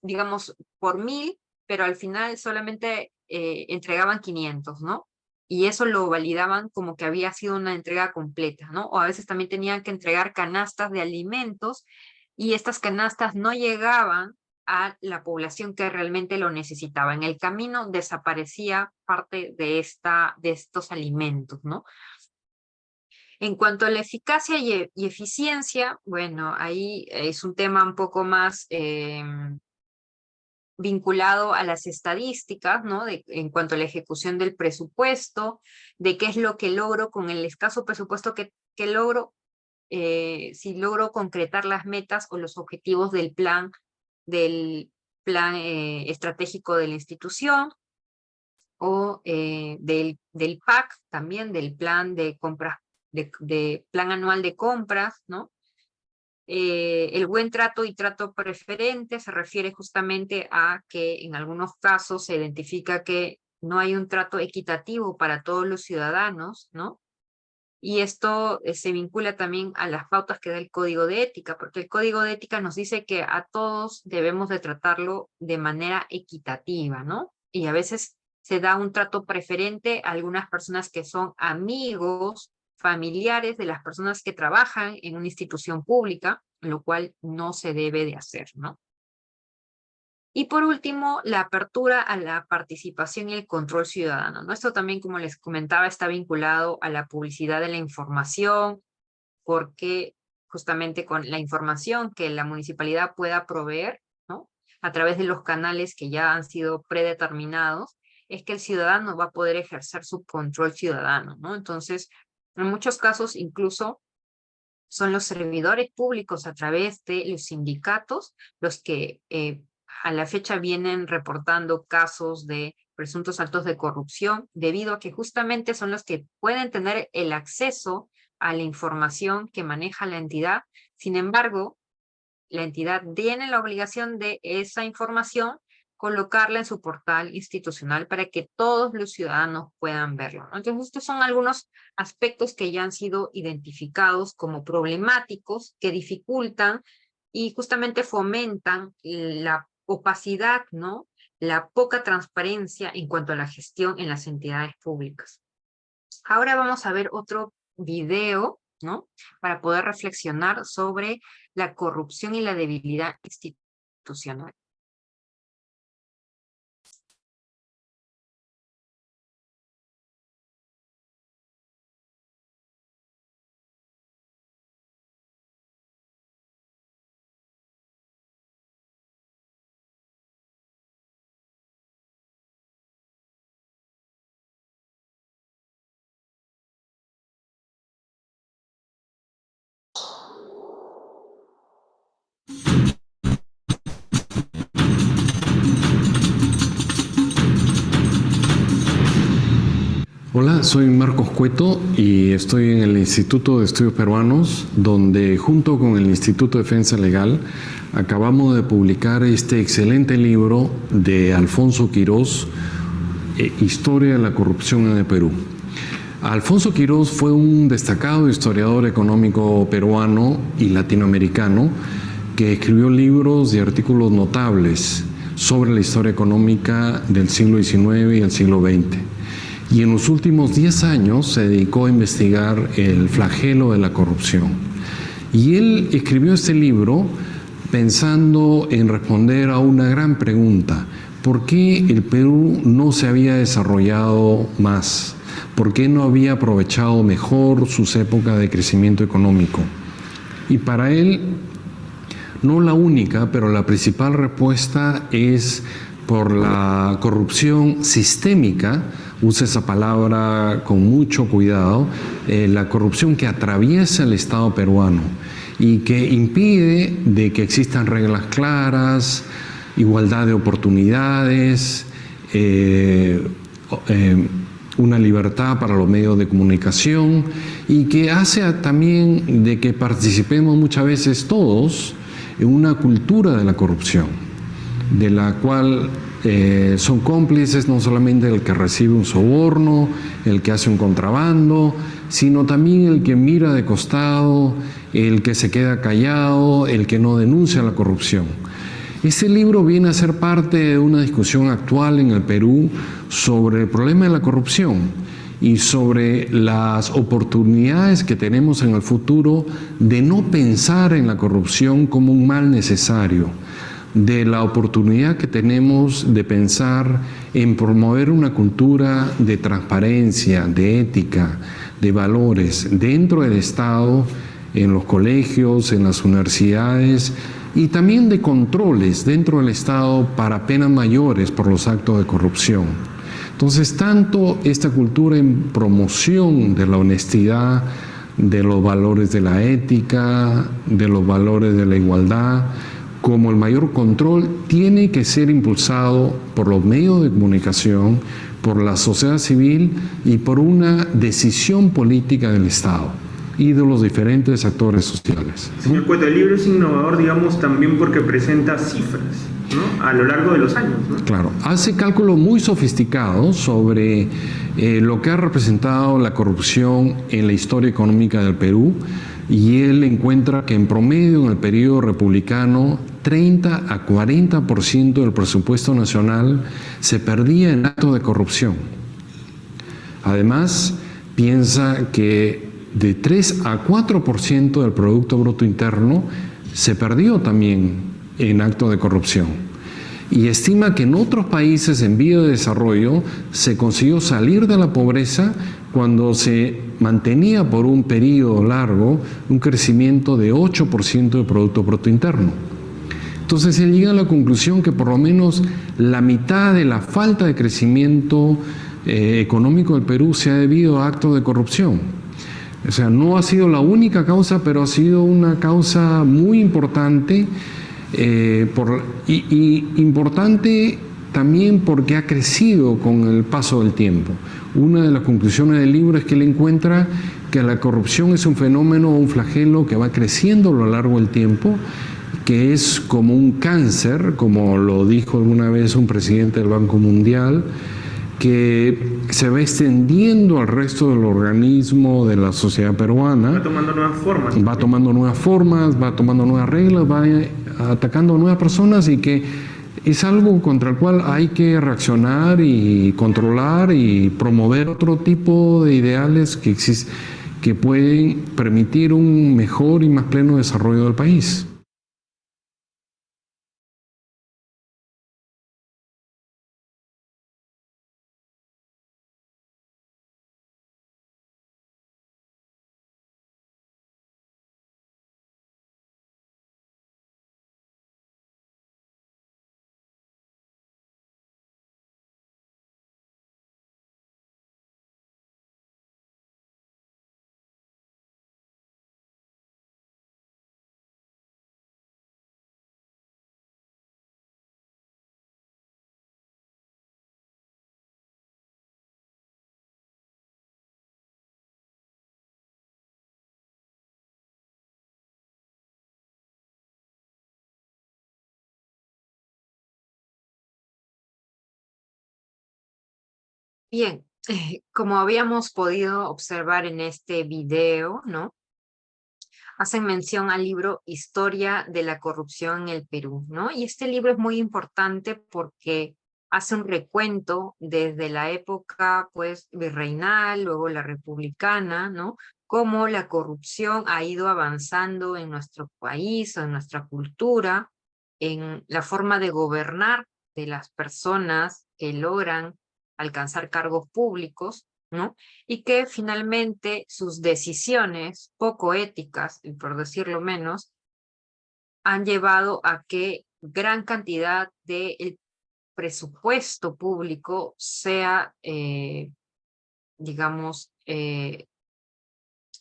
digamos, por 1000, pero al final solamente entregaban 500, ¿no? Y eso lo validaban como que había sido una entrega completa, ¿no? O a veces también tenían que entregar canastas de alimentos y estas canastas no llegaban a la población que realmente lo necesitaba. En el camino desaparecía parte de estos alimentos, ¿no? En cuanto a la eficacia y eficiencia, bueno, ahí es un tema un poco más vinculado a las estadísticas, ¿no? En cuanto a la ejecución del presupuesto, de qué es lo que logro con el escaso presupuesto que logro, si logro concretar las metas o los objetivos del plan estratégico de la institución, o del PAC, también del plan de compras, de plan anual de compras, ¿no? El buen trato y trato preferente se refiere justamente a que en algunos casos se identifica que no hay un trato equitativo para todos los ciudadanos, ¿no? Y esto se vincula también a las pautas que da el Código de Ética, porque el Código de Ética nos dice que a todos debemos de tratarlo de manera equitativa, ¿no? Y a veces se da un trato preferente a algunas personas que son amigos, familiares de las personas que trabajan en una institución pública, lo cual no se debe de hacer, ¿no? Y por último, la apertura a la participación y el control ciudadano, ¿no? Esto también, como les comentaba, está vinculado a la publicidad de la información, porque justamente con la información que la municipalidad pueda proveer, ¿no? A través de los canales que ya han sido predeterminados, es que el ciudadano va a poder ejercer su control ciudadano, ¿no? Entonces, en muchos casos incluso son los servidores públicos a través de los sindicatos los que a la fecha vienen reportando casos de presuntos actos de corrupción, debido a que justamente son los que pueden tener el acceso a la información que maneja la entidad. Sin embargo, la entidad tiene la obligación de esa información colocarla en su portal institucional para que todos los ciudadanos puedan verlo, ¿no? Entonces, estos son algunos aspectos que ya han sido identificados como problemáticos, que dificultan y justamente fomentan la opacidad, ¿no? La poca transparencia en cuanto a la gestión en las entidades públicas. Ahora vamos a ver otro video, ¿no? Para poder reflexionar sobre la corrupción y la debilidad institucional. Hola, soy Marcos Cueto y estoy en el Instituto de Estudios Peruanos, donde junto con el Instituto de Defensa Legal acabamos de publicar este excelente libro de Alfonso Quirós, Historia de la corrupción en el Perú. Alfonso Quirós fue un destacado historiador económico peruano y latinoamericano que escribió libros y artículos notables sobre la historia económica del siglo XIX y el siglo XX. Y en los últimos 10 años se dedicó a investigar el flagelo de la corrupción. Y él escribió este libro pensando en responder a una gran pregunta: ¿por qué el Perú no se había desarrollado más? ¿Por qué no había aprovechado mejor sus épocas de crecimiento económico? Y para él, no la única, pero la principal respuesta es por la corrupción sistémica. Usa esa palabra con mucho cuidado, la corrupción que atraviesa el Estado peruano y que impide de que existan reglas claras, igualdad de oportunidades, una libertad para los medios de comunicación, y que hace también de que participemos muchas veces todos en una cultura de la corrupción, de la cual son cómplices no solamente el que recibe un soborno, el que hace un contrabando, sino también el que mira de costado, el que se queda callado, el que no denuncia la corrupción. Este libro viene a ser parte de una discusión actual en el Perú sobre el problema de la corrupción y sobre las oportunidades que tenemos en el futuro de no pensar en la corrupción como un mal necesario, de la oportunidad que tenemos de pensar en promover una cultura de transparencia, de ética, de valores dentro del Estado, en los colegios, en las universidades, y también de controles dentro del Estado para penas mayores por los actos de corrupción. Entonces, tanto esta cultura en promoción de la honestidad, de los valores de la ética, de los valores de la igualdad, como el mayor control, tiene que ser impulsado por los medios de comunicación, por la sociedad civil y por una decisión política del Estado y de los diferentes actores sociales. Señor Cueto, el libro es innovador, digamos, también porque presenta cifras, ¿no?, a lo largo de los años, ¿no? Claro, hace cálculos muy sofisticados sobre lo que ha representado la corrupción en la historia económica del Perú, y él encuentra que en promedio en el periodo republicano 30 a 40% del presupuesto nacional se perdía en actos de corrupción. Además, piensa que de 3 a 4% del Producto Bruto Interno se perdió también en actos de corrupción. Y estima que en otros países en vía de desarrollo se consiguió salir de la pobreza cuando se mantenía por un periodo largo un crecimiento de 8% del Producto Bruto Interno. Entonces él llega a la conclusión que por lo menos la mitad de la falta de crecimiento económico del Perú se ha debido a actos de corrupción. O sea, no ha sido la única causa, pero ha sido una causa muy importante, importante también porque ha crecido con el paso del tiempo. Una de las conclusiones del libro es que él encuentra que la corrupción es un fenómeno, un flagelo que va creciendo a lo largo del tiempo, que es como un cáncer, como lo dijo alguna vez un presidente del Banco Mundial, que se va extendiendo al resto del organismo de la sociedad peruana. Va tomando nuevas formas. Va tomando nuevas formas, va tomando nuevas reglas, va atacando a nuevas personas, y que es algo contra el cual hay que reaccionar y controlar y promover otro tipo de ideales que pueden permitir un mejor y más pleno desarrollo del país. Bien, como habíamos podido observar en este video, ¿no?, hacen mención al libro Historia de la Corrupción en el Perú, ¿no? Y este libro es muy importante porque hace un recuento desde la época, pues, virreinal, luego la republicana, ¿no?, cómo la corrupción ha ido avanzando en nuestro país, en nuestra cultura, en la forma de gobernar de las personas que logran alcanzar cargos públicos, ¿no? Y que finalmente sus decisiones poco éticas, y por decirlo menos, han llevado a que gran cantidad del presupuesto público sea, digamos,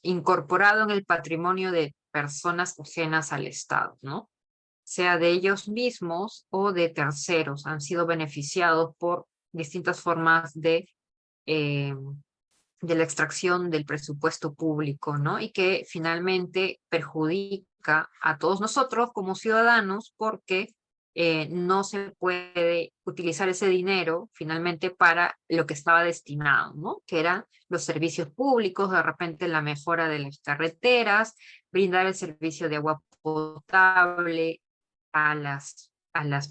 incorporado en el patrimonio de personas ajenas al Estado, ¿no? Sea de ellos mismos o de terceros, han sido beneficiados por distintas formas de la extracción del presupuesto público, ¿no? Y que finalmente perjudica a todos nosotros como ciudadanos porque no se puede utilizar ese dinero finalmente para lo que estaba destinado, ¿no? Que eran los servicios públicos, de repente la mejora de las carreteras, brindar el servicio de agua potable a las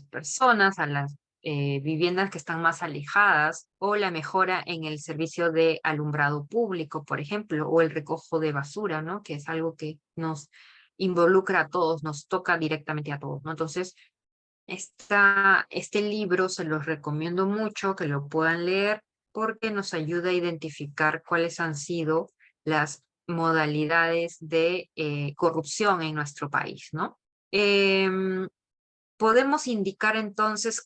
personas, a las viviendas que están más alejadas, o la mejora en el servicio de alumbrado público, por ejemplo, o el recojo de basura, ¿no?, que es algo que nos involucra a todos, nos toca directamente a todos, ¿no? Entonces, este libro se los recomiendo mucho que lo puedan leer porque nos ayuda a identificar cuáles han sido las modalidades de corrupción en nuestro país, ¿no? Podemos indicar entonces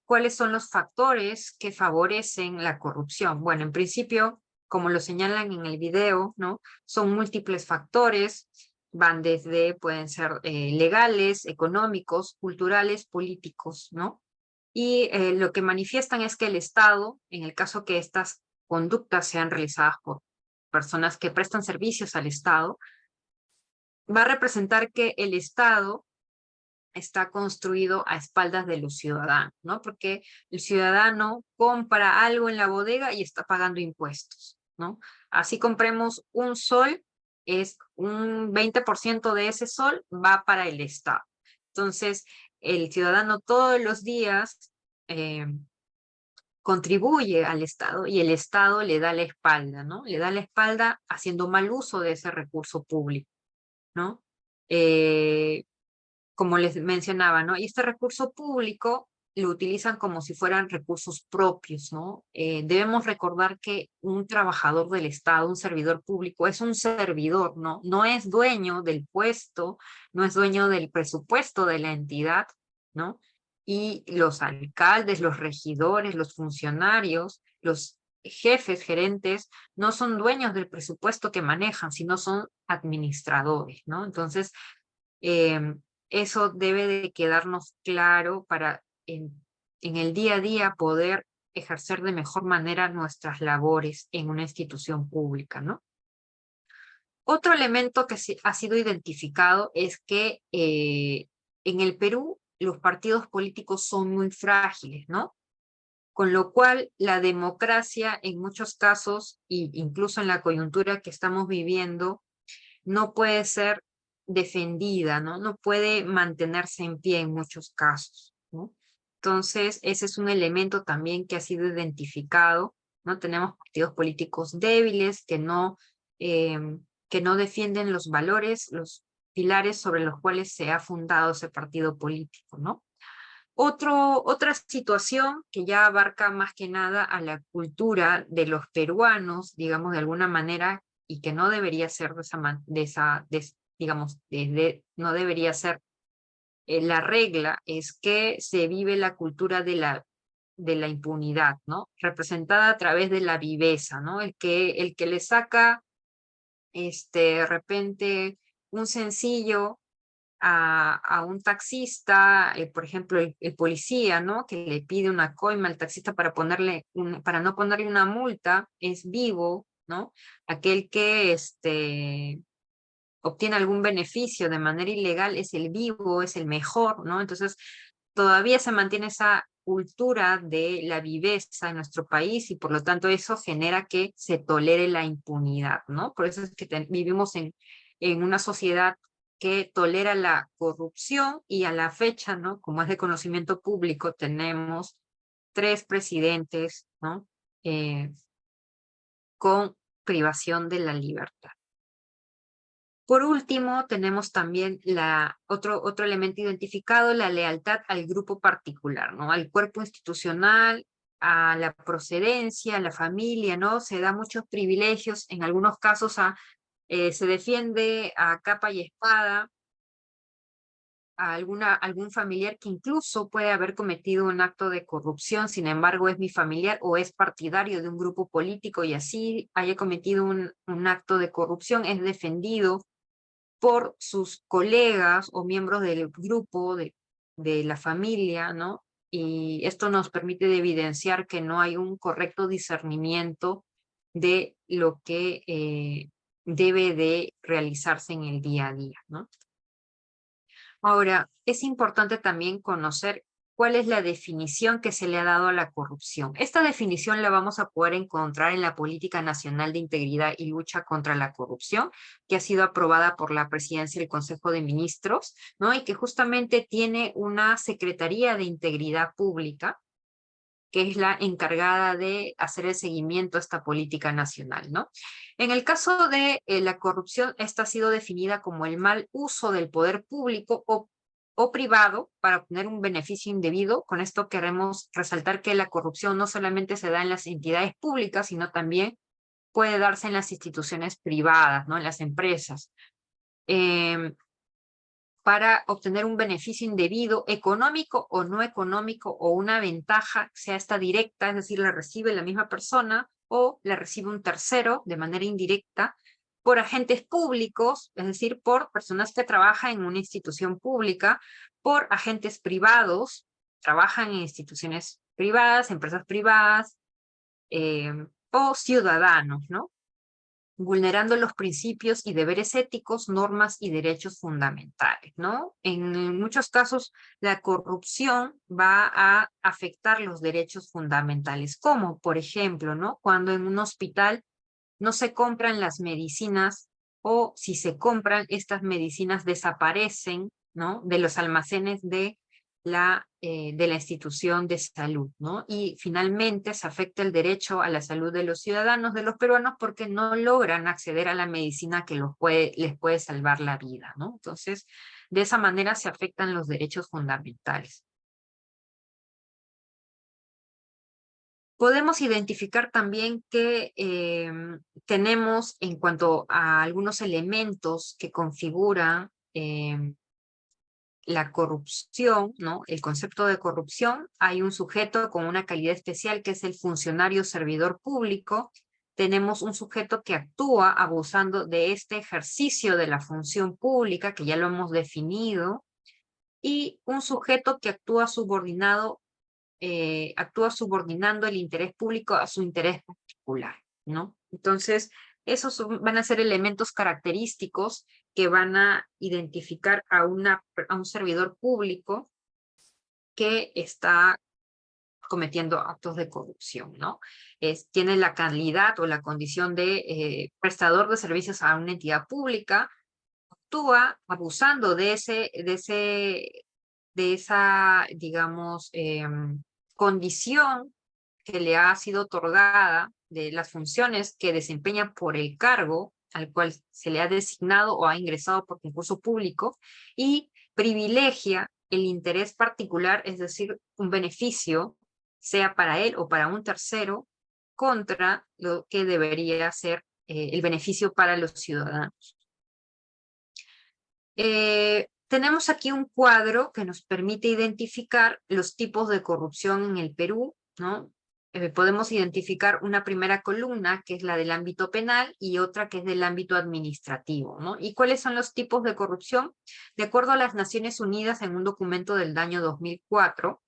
cuáles son los factores que favorecen la corrupción. Bueno, en principio, como lo señalan en el video, ¿no?, son múltiples factores, pueden ser legales, económicos, culturales, políticos, ¿no? y lo que manifiestan es que el Estado, en el caso que estas conductas sean realizadas por personas que prestan servicios al Estado, va a representar que el Estado está construido a espaldas de los ciudadanos, ¿no? Porque el ciudadano compra algo en la bodega y está pagando impuestos, ¿no? Así compremos un sol, es un 20% de ese sol va para el Estado. Entonces, el ciudadano todos los días contribuye al Estado y el Estado le da la espalda, ¿no? Le da la espalda haciendo mal uso de ese recurso público, ¿no? Como les mencionaba, ¿no? Y este recurso público lo utilizan como si fueran recursos propios, ¿no? Debemos recordar que un trabajador del Estado, un servidor público, es un servidor, ¿no? No es dueño del puesto, no es dueño del presupuesto de la entidad, ¿no? Y los alcaldes, los regidores, los funcionarios, los jefes, gerentes, no son dueños del presupuesto que manejan, sino son administradores, ¿no? Entonces, eso debe de quedarnos claro para en el día a día poder ejercer de mejor manera nuestras labores en una institución pública, ¿no? Otro elemento que ha sido identificado es que en el Perú los partidos políticos son muy frágiles, ¿no? Con lo cual la democracia en muchos casos, e incluso en la coyuntura que estamos viviendo, no puede ser defendida, ¿no? No puede mantenerse en pie en muchos casos, ¿no? Entonces, ese es un elemento también que ha sido identificado, ¿no? Tenemos partidos políticos débiles que no defienden los valores, los pilares sobre los cuales se ha fundado ese partido político, ¿no? Otra situación que ya abarca más que nada a la cultura de los peruanos, digamos de alguna manera, y que no debería ser no debería ser la regla, es que se vive la cultura de la impunidad, ¿no? Representada a través de la viveza, ¿no? El que le saca, de repente, un sencillo a un taxista, por ejemplo, el policía, ¿no? Que le pide una coima al taxista para no ponerle una multa, es vivo, ¿no? Aquel que obtiene algún beneficio de manera ilegal es el vivo, es el mejor, ¿no? Entonces, todavía se mantiene esa cultura de la viveza en nuestro país y por lo tanto eso genera que se tolere la impunidad, ¿no? Por eso es que vivimos en una sociedad que tolera la corrupción y a la fecha, ¿no? Como es de conocimiento público, tenemos 3 presidentes, ¿no? Con privación de la libertad. Por último, tenemos también otro elemento identificado, la lealtad al grupo particular, ¿no? Al cuerpo institucional, a la procedencia, a la familia, ¿no? Se da muchos privilegios, en algunos casos se defiende a capa y espada a algún familiar que incluso puede haber cometido un acto de corrupción, sin embargo es mi familiar o es partidario de un grupo político y así haya cometido un acto de corrupción, es defendido por sus colegas o miembros del grupo, de la familia, ¿no? Y esto nos permite evidenciar que no hay un correcto discernimiento de lo que debe de realizarse en el día a día, ¿no? Ahora, es importante también conocer cuál es la definición que se le ha dado a la corrupción. Esta definición la vamos a poder encontrar en la Política Nacional de Integridad y Lucha contra la Corrupción, que ha sido aprobada por la Presidencia del Consejo de Ministros, ¿no? Y que justamente tiene una Secretaría de Integridad Pública, que es la encargada de hacer el seguimiento a esta política nacional, ¿no? En el caso de la corrupción, esta ha sido definida como el mal uso del poder público o privado para obtener un beneficio indebido. Con esto queremos resaltar que la corrupción no solamente se da en las entidades públicas, sino también puede darse en las instituciones privadas, ¿no? En las empresas. Para obtener un beneficio indebido, económico o no económico, o una ventaja, sea esta directa, es decir, la recibe la misma persona, o la recibe un tercero de manera indirecta, por agentes públicos, es decir, por personas que trabajan en una institución pública, por agentes privados, trabajan en instituciones privadas, empresas privadas, o ciudadanos, ¿no? Vulnerando los principios y deberes éticos, normas y derechos fundamentales, ¿no? En muchos casos, la corrupción va a afectar los derechos fundamentales, como, por ejemplo, ¿no? Cuando en un hospital no se compran las medicinas, o si se compran, estas medicinas desaparecen, ¿no? De los almacenes de la institución de salud, ¿no? Y finalmente se afecta el derecho a la salud de los ciudadanos, de los peruanos, porque no logran acceder a la medicina que les puede salvar la vida, ¿no? Entonces, de esa manera se afectan los derechos fundamentales. Podemos identificar también que tenemos, en cuanto a algunos elementos que configuran la corrupción, ¿no? El concepto de corrupción, hay un sujeto con una calidad especial que es el funcionario servidor público. Tenemos un sujeto que actúa abusando de este ejercicio de la función pública, que ya lo hemos definido, y un sujeto que actúa subordinando el interés público a su interés particular, ¿no? Entonces, esos van a ser elementos característicos que van a identificar a un servidor público que está cometiendo actos de corrupción, ¿no? Tiene la calidad o la condición de prestador de servicios a una entidad pública, actúa abusando de esa, digamos, condición que le ha sido otorgada, de las funciones que desempeña por el cargo al cual se le ha designado o ha ingresado por concurso público, y privilegia el interés particular, es decir, un beneficio, sea para él o para un tercero, contra lo que debería ser el beneficio para los ciudadanos. Tenemos aquí un cuadro que nos permite identificar los tipos de corrupción en el Perú, ¿no? Podemos identificar una primera columna, que es la del ámbito penal, y otra que es del ámbito administrativo, ¿no? ¿Y cuáles son los tipos de corrupción? De acuerdo a las Naciones Unidas, en un documento del año 2004,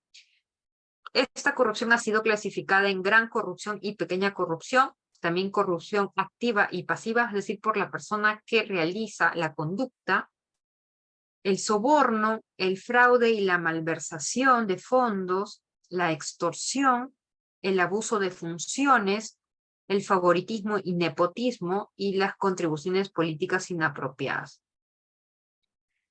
esta corrupción ha sido clasificada en gran corrupción y pequeña corrupción, también corrupción activa y pasiva, es decir, por la persona que realiza la conducta, el soborno, el fraude y la malversación de fondos, la extorsión, el abuso de funciones, el favoritismo y nepotismo, y las contribuciones políticas inapropiadas.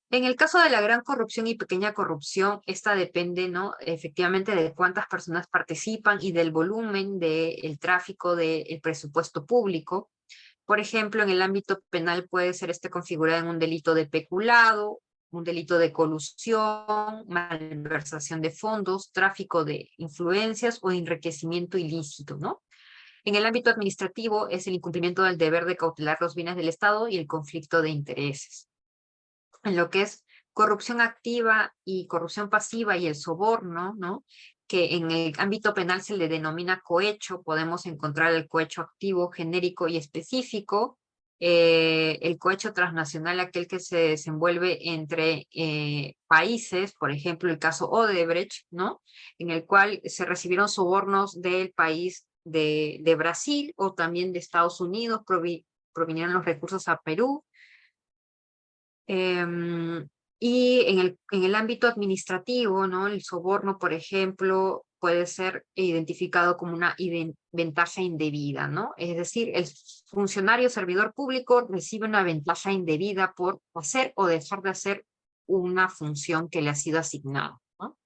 En el caso de la gran corrupción y pequeña corrupción, esta depende, ¿no?, efectivamente, de cuántas personas participan y del volumen del tráfico del presupuesto público. Por ejemplo, en el ámbito penal puede ser configurado en un delito de peculado, un delito de colusión, malversación de fondos, tráfico de influencias o enriquecimiento ilícito, ¿no? En el ámbito administrativo es el incumplimiento del deber de cautelar los bienes del Estado y el conflicto de intereses. En lo que es corrupción activa y corrupción pasiva y el soborno, ¿no?, que en el ámbito penal se le denomina cohecho, podemos encontrar el cohecho activo, genérico y específico. El cohecho transnacional, aquel que se desenvuelve entre países, por ejemplo el caso Odebrecht, ¿no?, en el cual se recibieron sobornos del país de Brasil o también de Estados Unidos, provinieron los recursos a Perú. Y en el ámbito administrativo, ¿no?, el soborno, por ejemplo, puede ser identificado como una ventaja indebida, ¿no? Es decir, el funcionario servidor público recibe una ventaja indebida por hacer o dejar de hacer una función que le ha sido asignada, ¿no?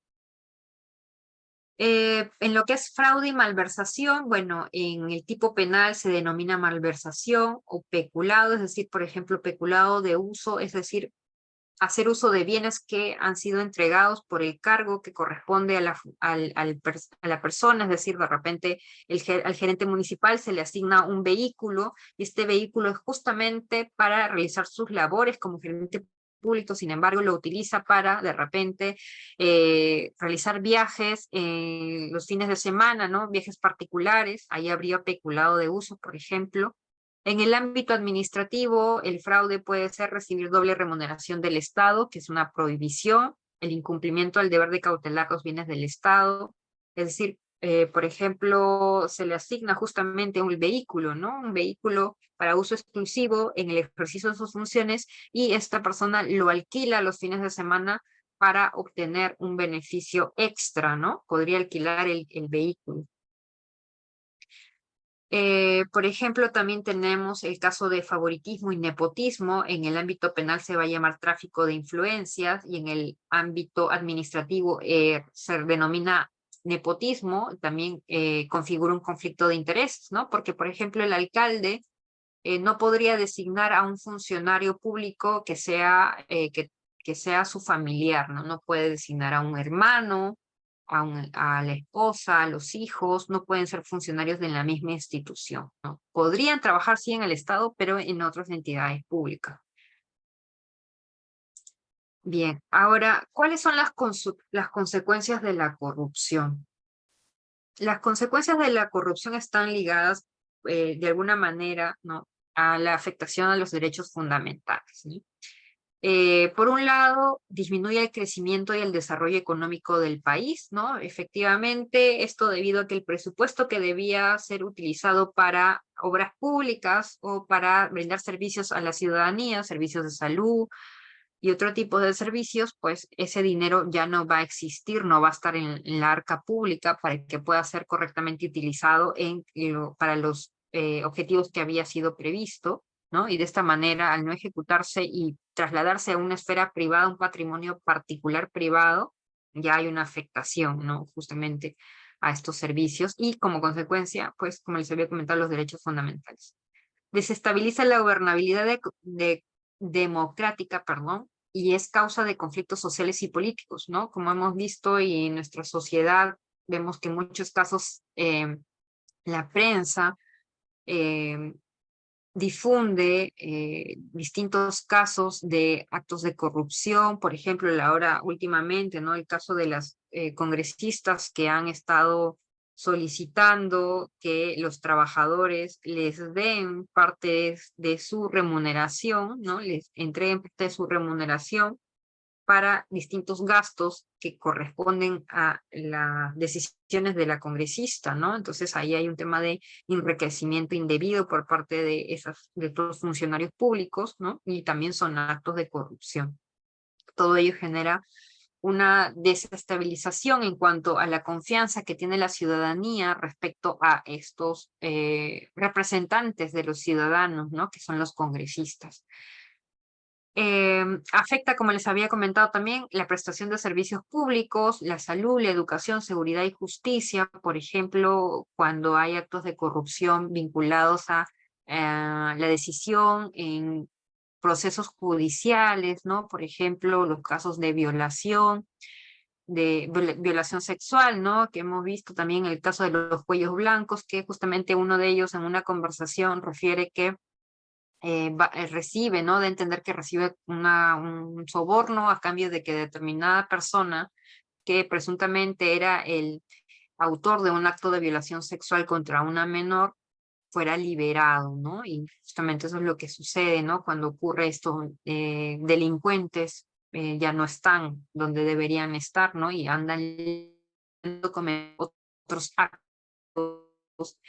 En lo que es fraude y malversación, bueno, en el tipo penal se denomina malversación o peculado, es decir, por ejemplo, peculado de uso, es decir, hacer uso de bienes que han sido entregados por el cargo que corresponde a la persona, es decir, de repente al gerente municipal se le asigna un vehículo, y este vehículo es justamente para realizar sus labores como gerente público, sin embargo lo utiliza para de repente realizar viajes los fines de semana, ¿no?, viajes particulares, ahí habría peculado de uso, por ejemplo. En el ámbito administrativo, el fraude puede ser recibir doble remuneración del Estado, que es una prohibición, el incumplimiento del deber de cautelar los bienes del Estado, es decir, por ejemplo, se le asigna justamente un vehículo, ¿no? Un vehículo para uso exclusivo en el ejercicio de sus funciones y esta persona lo alquila los fines de semana para obtener un beneficio extra, ¿no? Podría alquilar el vehículo. Por ejemplo, también tenemos el caso de favoritismo y nepotismo. En el ámbito penal se va a llamar tráfico de influencias y en el ámbito administrativo se denomina nepotismo. También configura un conflicto de intereses, ¿no? Porque, por ejemplo, el alcalde no podría designar a un funcionario público que sea su familiar, ¿no? No puede designar a un hermano, a la esposa, a los hijos, no pueden ser funcionarios de la misma institución, ¿no? Podrían trabajar sí en el Estado, pero en otras entidades públicas. Bien, ahora, ¿cuáles son las consecuencias de la corrupción? Las consecuencias de la corrupción están ligadas de alguna manera, ¿no?, a la afectación a los derechos fundamentales, ¿sí? Por un lado, disminuye el crecimiento y el desarrollo económico del país, ¿no? Efectivamente, esto debido a que el presupuesto que debía ser utilizado para obras públicas o para brindar servicios a la ciudadanía, servicios de salud y otro tipo de servicios, pues ese dinero ya no va a existir, no va a estar en la arca pública para que pueda ser correctamente utilizado para los objetivos que había sido previsto, ¿no? Y de esta manera, al no ejecutarse y trasladarse a una esfera privada, un patrimonio particular privado, ya hay una afectación, ¿no?, justamente a estos servicios y como consecuencia, pues como les había comentado, los derechos fundamentales. Desestabiliza la gobernabilidad democrática, perdón, y es causa de conflictos sociales y políticos, ¿no? Como hemos visto y en nuestra sociedad vemos que en muchos casos la prensa difunde distintos casos de actos de corrupción, por ejemplo, ahora últimamente, ¿no?, el caso de las congresistas que han estado solicitando que los trabajadores les den parte de su remuneración, ¿no?, les entreguen parte de su remuneración para distintos gastos que corresponden a las decisiones de la congresista, ¿no? Entonces ahí hay un tema de enriquecimiento indebido por parte de estos funcionarios públicos, ¿no? Y también son actos de corrupción. Todo ello genera una desestabilización en cuanto a la confianza que tiene la ciudadanía respecto a estos representantes de los ciudadanos, ¿no?, que son los congresistas. Afecta, como les había comentado también, la prestación de servicios públicos, la salud, la educación, seguridad y justicia. Por ejemplo, cuando hay actos de corrupción vinculados a la decisión en procesos judiciales, ¿no? Por ejemplo, los casos de violación sexual, ¿no?, que hemos visto también el caso de los cuellos blancos, que justamente uno de ellos en una conversación refiere que recibe, ¿no?, de entender que recibe un soborno a cambio de que determinada persona que presuntamente era el autor de un acto de violación sexual contra una menor fuera liberado, ¿no? Y justamente eso es lo que sucede, ¿no?, cuando ocurre esto, delincuentes ya no están donde deberían estar, ¿no?, y andan cometiendo otros actos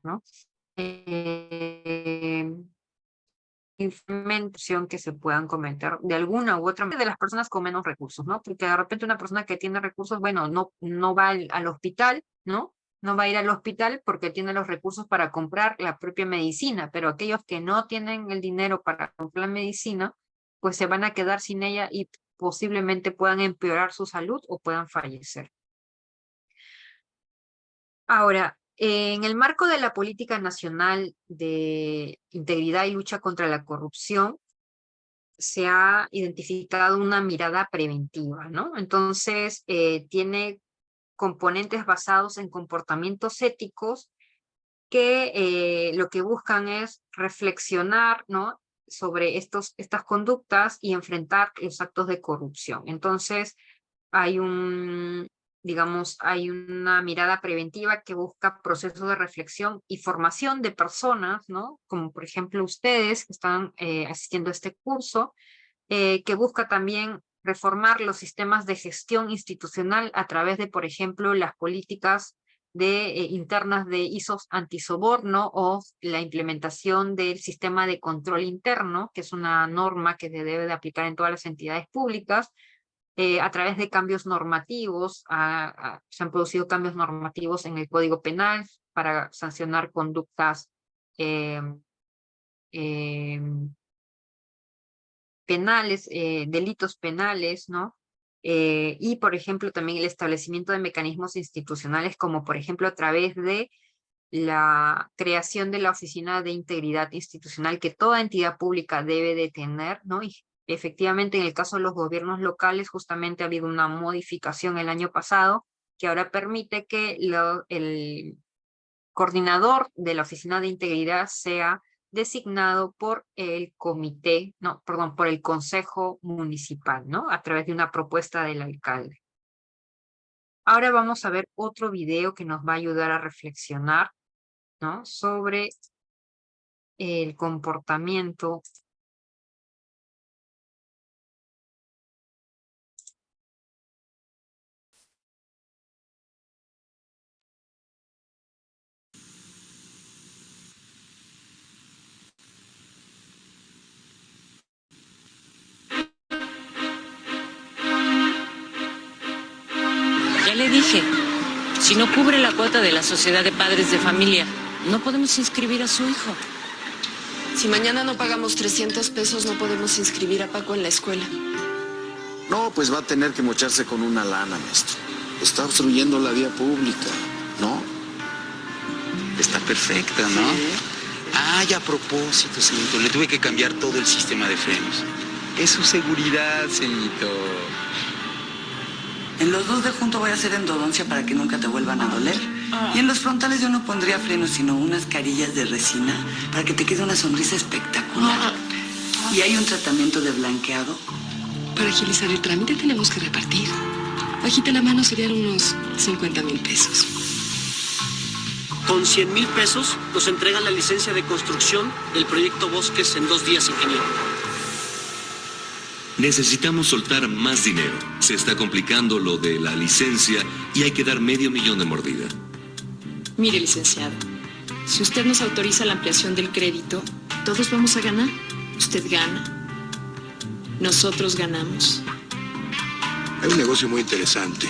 ¿no? Información que se puedan comentar de alguna u otra manera de las personas con menos recursos, ¿no? Porque de repente una persona que tiene recursos, bueno, no va al hospital, ¿no? No va a ir al hospital porque tiene los recursos para comprar la propia medicina, pero aquellos que no tienen el dinero para comprar medicina, pues se van a quedar sin ella y posiblemente puedan empeorar su salud o puedan fallecer. Ahora, en el marco de la Política Nacional de Integridad y Lucha contra la Corrupción, se ha identificado una mirada preventiva, ¿no? Entonces, tiene componentes basados en comportamientos éticos que lo que buscan es reflexionar, ¿no?, sobre estas conductas y enfrentar los actos de corrupción. Entonces, hay un digamos, hay una mirada preventiva que busca procesos de reflexión y formación de personas, ¿no? Como por ejemplo ustedes que están asistiendo a este curso, que busca también reformar los sistemas de gestión institucional a través de, por ejemplo, las políticas internas de ISOs antisoborno o la implementación del sistema de control interno, que es una norma que se debe de aplicar en todas las entidades públicas, a través de cambios normativos. Se han producido cambios normativos en el Código Penal para sancionar conductas eh, penales, delitos penales, ¿no? Y, por ejemplo, también el establecimiento de mecanismos institucionales, como por ejemplo a través de la creación de la Oficina de Integridad Institucional que toda entidad pública debe de tener, ¿no? Y efectivamente, en el caso de los gobiernos locales, justamente ha habido una modificación el año pasado que ahora permite que el coordinador de la Oficina de Integridad sea designado por el comité, no, perdón, por el Consejo Municipal, ¿no? A través de una propuesta del alcalde. Ahora vamos a ver otro video que nos va a ayudar a reflexionar, ¿no? Sobre el comportamiento . Ya le dije, si no cubre la cuota de la Sociedad de Padres de Familia, no podemos inscribir a su hijo. Si mañana no pagamos 300 pesos, no podemos inscribir a Paco en la escuela. No, pues va a tener que mocharse con una lana, maestro. Está obstruyendo la vía pública, ¿no? Está perfecta, ¿no? Sí. Ah, y a propósito, señorito, le tuve que cambiar todo el sistema de frenos. Es su seguridad, señorito. En los dos de junto voy a hacer endodoncia para que nunca te vuelvan a doler. Y en los frontales yo no pondría frenos, sino unas carillas de resina para que te quede una sonrisa espectacular. Y hay un tratamiento de blanqueado. Para agilizar el trámite tenemos que repartir. Bajita la mano serían unos 50,000 pesos. Con 100,000 pesos nos entregan la licencia de construcción del proyecto Bosques en 2 días, ingeniero. Necesitamos soltar más dinero. Se está complicando lo de la licencia y hay que dar $500,000 de mordida. Mire, licenciado, si usted nos autoriza la ampliación del crédito, todos vamos a ganar. Usted gana. Nosotros ganamos. Hay un negocio muy interesante,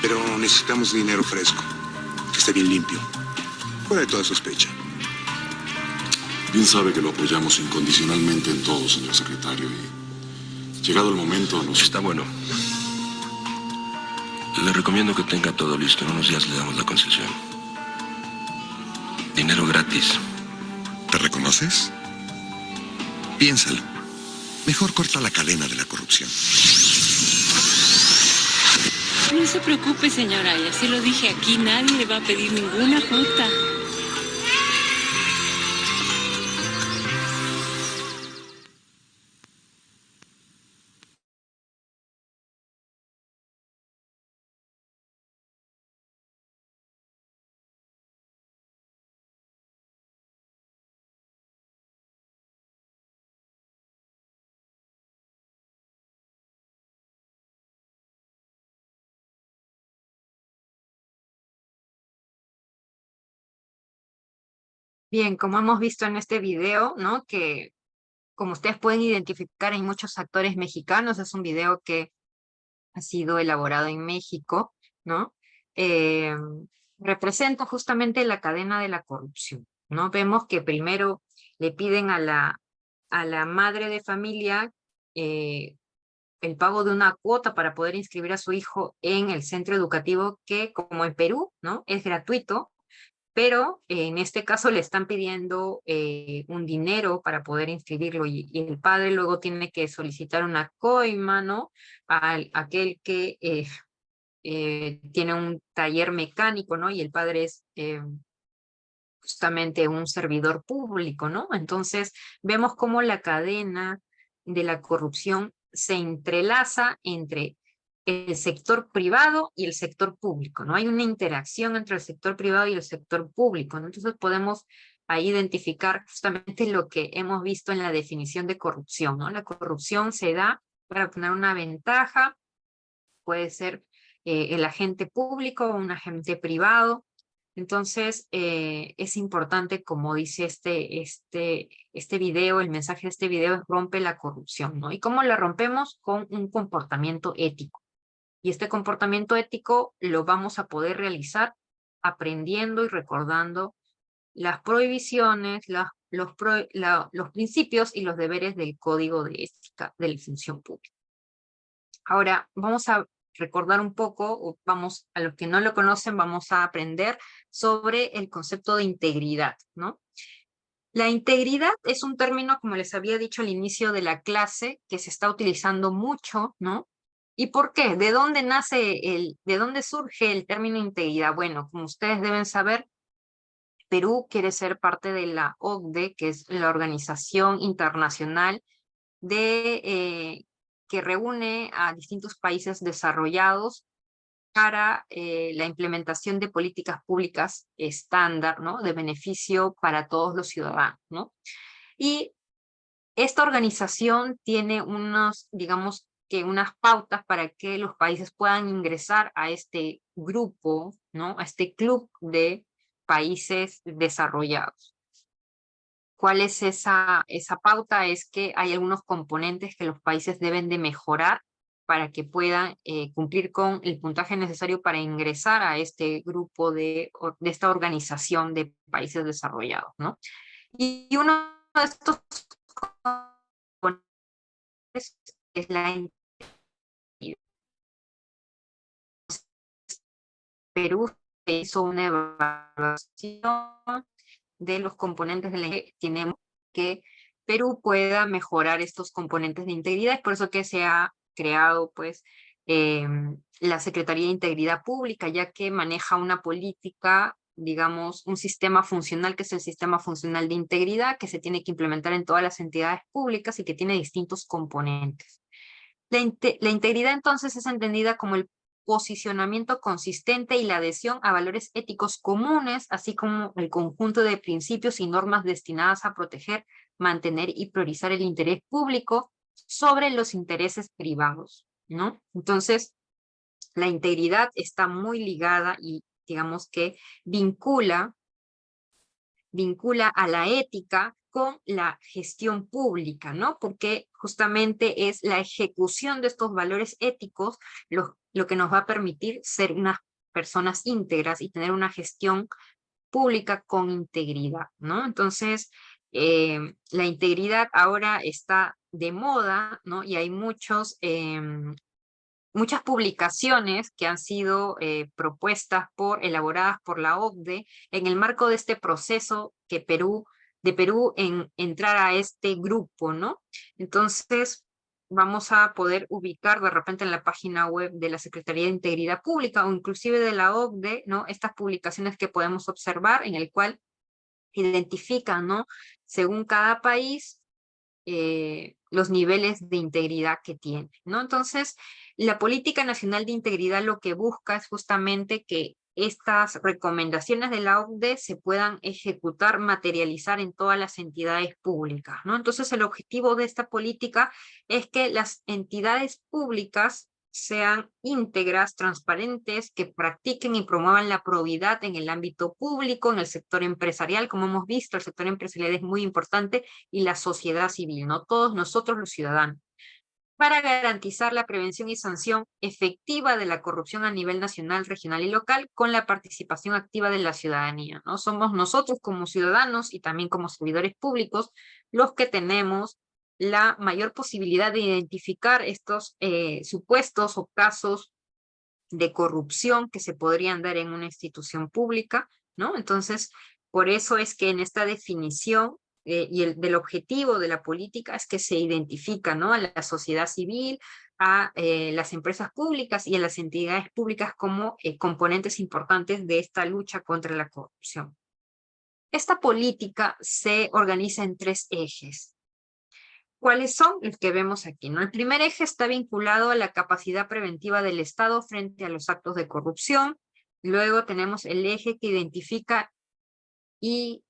pero necesitamos dinero fresco, que esté bien limpio, fuera de toda sospecha. Bien sabe que lo apoyamos incondicionalmente en todo, señor secretario, y llegado el momento nos... Está bueno. Le recomiendo que tenga todo listo. En unos días le damos la concesión. Dinero gratis. ¿Te reconoces? Piénsalo. Mejor corta la cadena de la corrupción. No se preocupe, señora, y así lo dije aquí, nadie le va a pedir ninguna junta. Bien, como hemos visto en este video, ¿no? Que como ustedes pueden identificar, hay muchos actores mexicanos. Es un video que ha sido elaborado en México, ¿no? Representa justamente la cadena de la corrupción, ¿no? Vemos que primero le piden a la madre de familia el pago de una cuota para poder inscribir a su hijo en el centro educativo que, como en Perú, ¿no? Es gratuito, pero en este caso le están pidiendo un dinero para poder inscribirlo y el padre luego tiene que solicitar una coima, ¿no? A aquel que tiene un taller mecánico, ¿no? Y el padre es justamente un servidor público, ¿no? Entonces vemos cómo la cadena de la corrupción se entrelaza entre el sector privado y el sector público, ¿no? Hay una interacción entre el sector privado y el sector público, ¿no? Entonces podemos ahí identificar justamente lo que hemos visto en la definición de corrupción, ¿no? La corrupción se da para obtener una ventaja, puede ser el agente público o un agente privado. Entonces, es importante, como dice este video, el mensaje de este video es rompe la corrupción, ¿no? ¿Y cómo la rompemos? Con un comportamiento ético. Y este comportamiento ético lo vamos a poder realizar aprendiendo y recordando las prohibiciones, los principios y los deberes del Código de Ética de la Función Pública. Ahora, vamos a recordar un poco, o vamos, a los que no lo conocen, vamos a aprender sobre el concepto de integridad, ¿no? La integridad es un término, como les había dicho al inicio de la clase, que se está utilizando mucho, ¿no? ¿Y por qué? ¿De dónde de dónde surge el término integridad? Bueno, como ustedes deben saber, Perú quiere ser parte de la OCDE, que es la Organización Internacional que reúne a distintos países desarrollados para la implementación de políticas públicas estándar, ¿no? De beneficio para todos los ciudadanos, ¿no? Y esta organización tiene digamos que unas pautas para que los países puedan ingresar a este grupo, ¿no? A este club de países desarrollados. ¿Cuál es esa pauta? Es que hay algunos componentes que los países deben de mejorar para que puedan cumplir con el puntaje necesario para ingresar a este grupo de esta organización de países desarrollados, ¿no? Y uno de estos componentes es la integridad. Perú se hizo una evaluación de los componentes de la integridad. Tenemos que Perú pueda mejorar estos componentes de integridad, es por eso que se ha creado pues la Secretaría de Integridad Pública, ya que maneja una política, digamos, un sistema funcional que es el sistema funcional de integridad, que se tiene que implementar en todas las entidades públicas y que tiene distintos componentes. La integridad entonces es entendida como el posicionamiento consistente y la adhesión a valores éticos comunes, así como el conjunto de principios y normas destinadas a proteger, mantener y priorizar el interés público sobre los intereses privados, ¿no? Entonces, la integridad está muy ligada y digamos que vincula a la ética con la gestión pública, ¿no? Porque justamente es la ejecución de estos valores éticos lo que nos va a permitir ser unas personas íntegras y tener una gestión pública con integridad, ¿no? Entonces, la integridad ahora está de moda, ¿no? Y hay muchas publicaciones que han sido elaboradas por la OCDE en el marco de este proceso de Perú en entrar a este grupo, ¿no? Entonces, vamos a poder ubicar de repente en la página web de la Secretaría de Integridad Pública o inclusive de la OCDE, ¿no? Estas publicaciones que podemos observar en el cual identifican, ¿no? Según cada país, los niveles de integridad que tiene, ¿no? Entonces, la Política Nacional de Integridad lo que busca es justamente que estas recomendaciones de la OCDE se puedan ejecutar, materializar en todas las entidades públicas, ¿no? Entonces, el objetivo de esta política es que las entidades públicas sean íntegras, transparentes, que practiquen y promuevan la probidad en el ámbito público, en el sector empresarial. Como hemos visto, el sector empresarial es muy importante y la sociedad civil, ¿no? Todos nosotros los ciudadanos, para garantizar la prevención y sanción efectiva de la corrupción a nivel nacional, regional y local con la participación activa de la ciudadanía, ¿no? Somos nosotros como ciudadanos y también como servidores públicos los que tenemos la mayor posibilidad de identificar estos supuestos o casos de corrupción que se podrían dar en una institución pública, ¿no? Entonces, por eso es que en esta definición del objetivo de la política es que se identifica, ¿no? A la sociedad civil, a las empresas públicas y a las entidades públicas como componentes importantes de esta lucha contra la corrupción. Esta política se organiza en 3 ejes. ¿Cuáles son? Los que vemos aquí, ¿no? El primer eje está vinculado a la capacidad preventiva del Estado frente a los actos de corrupción. Luego tenemos el eje que identifica y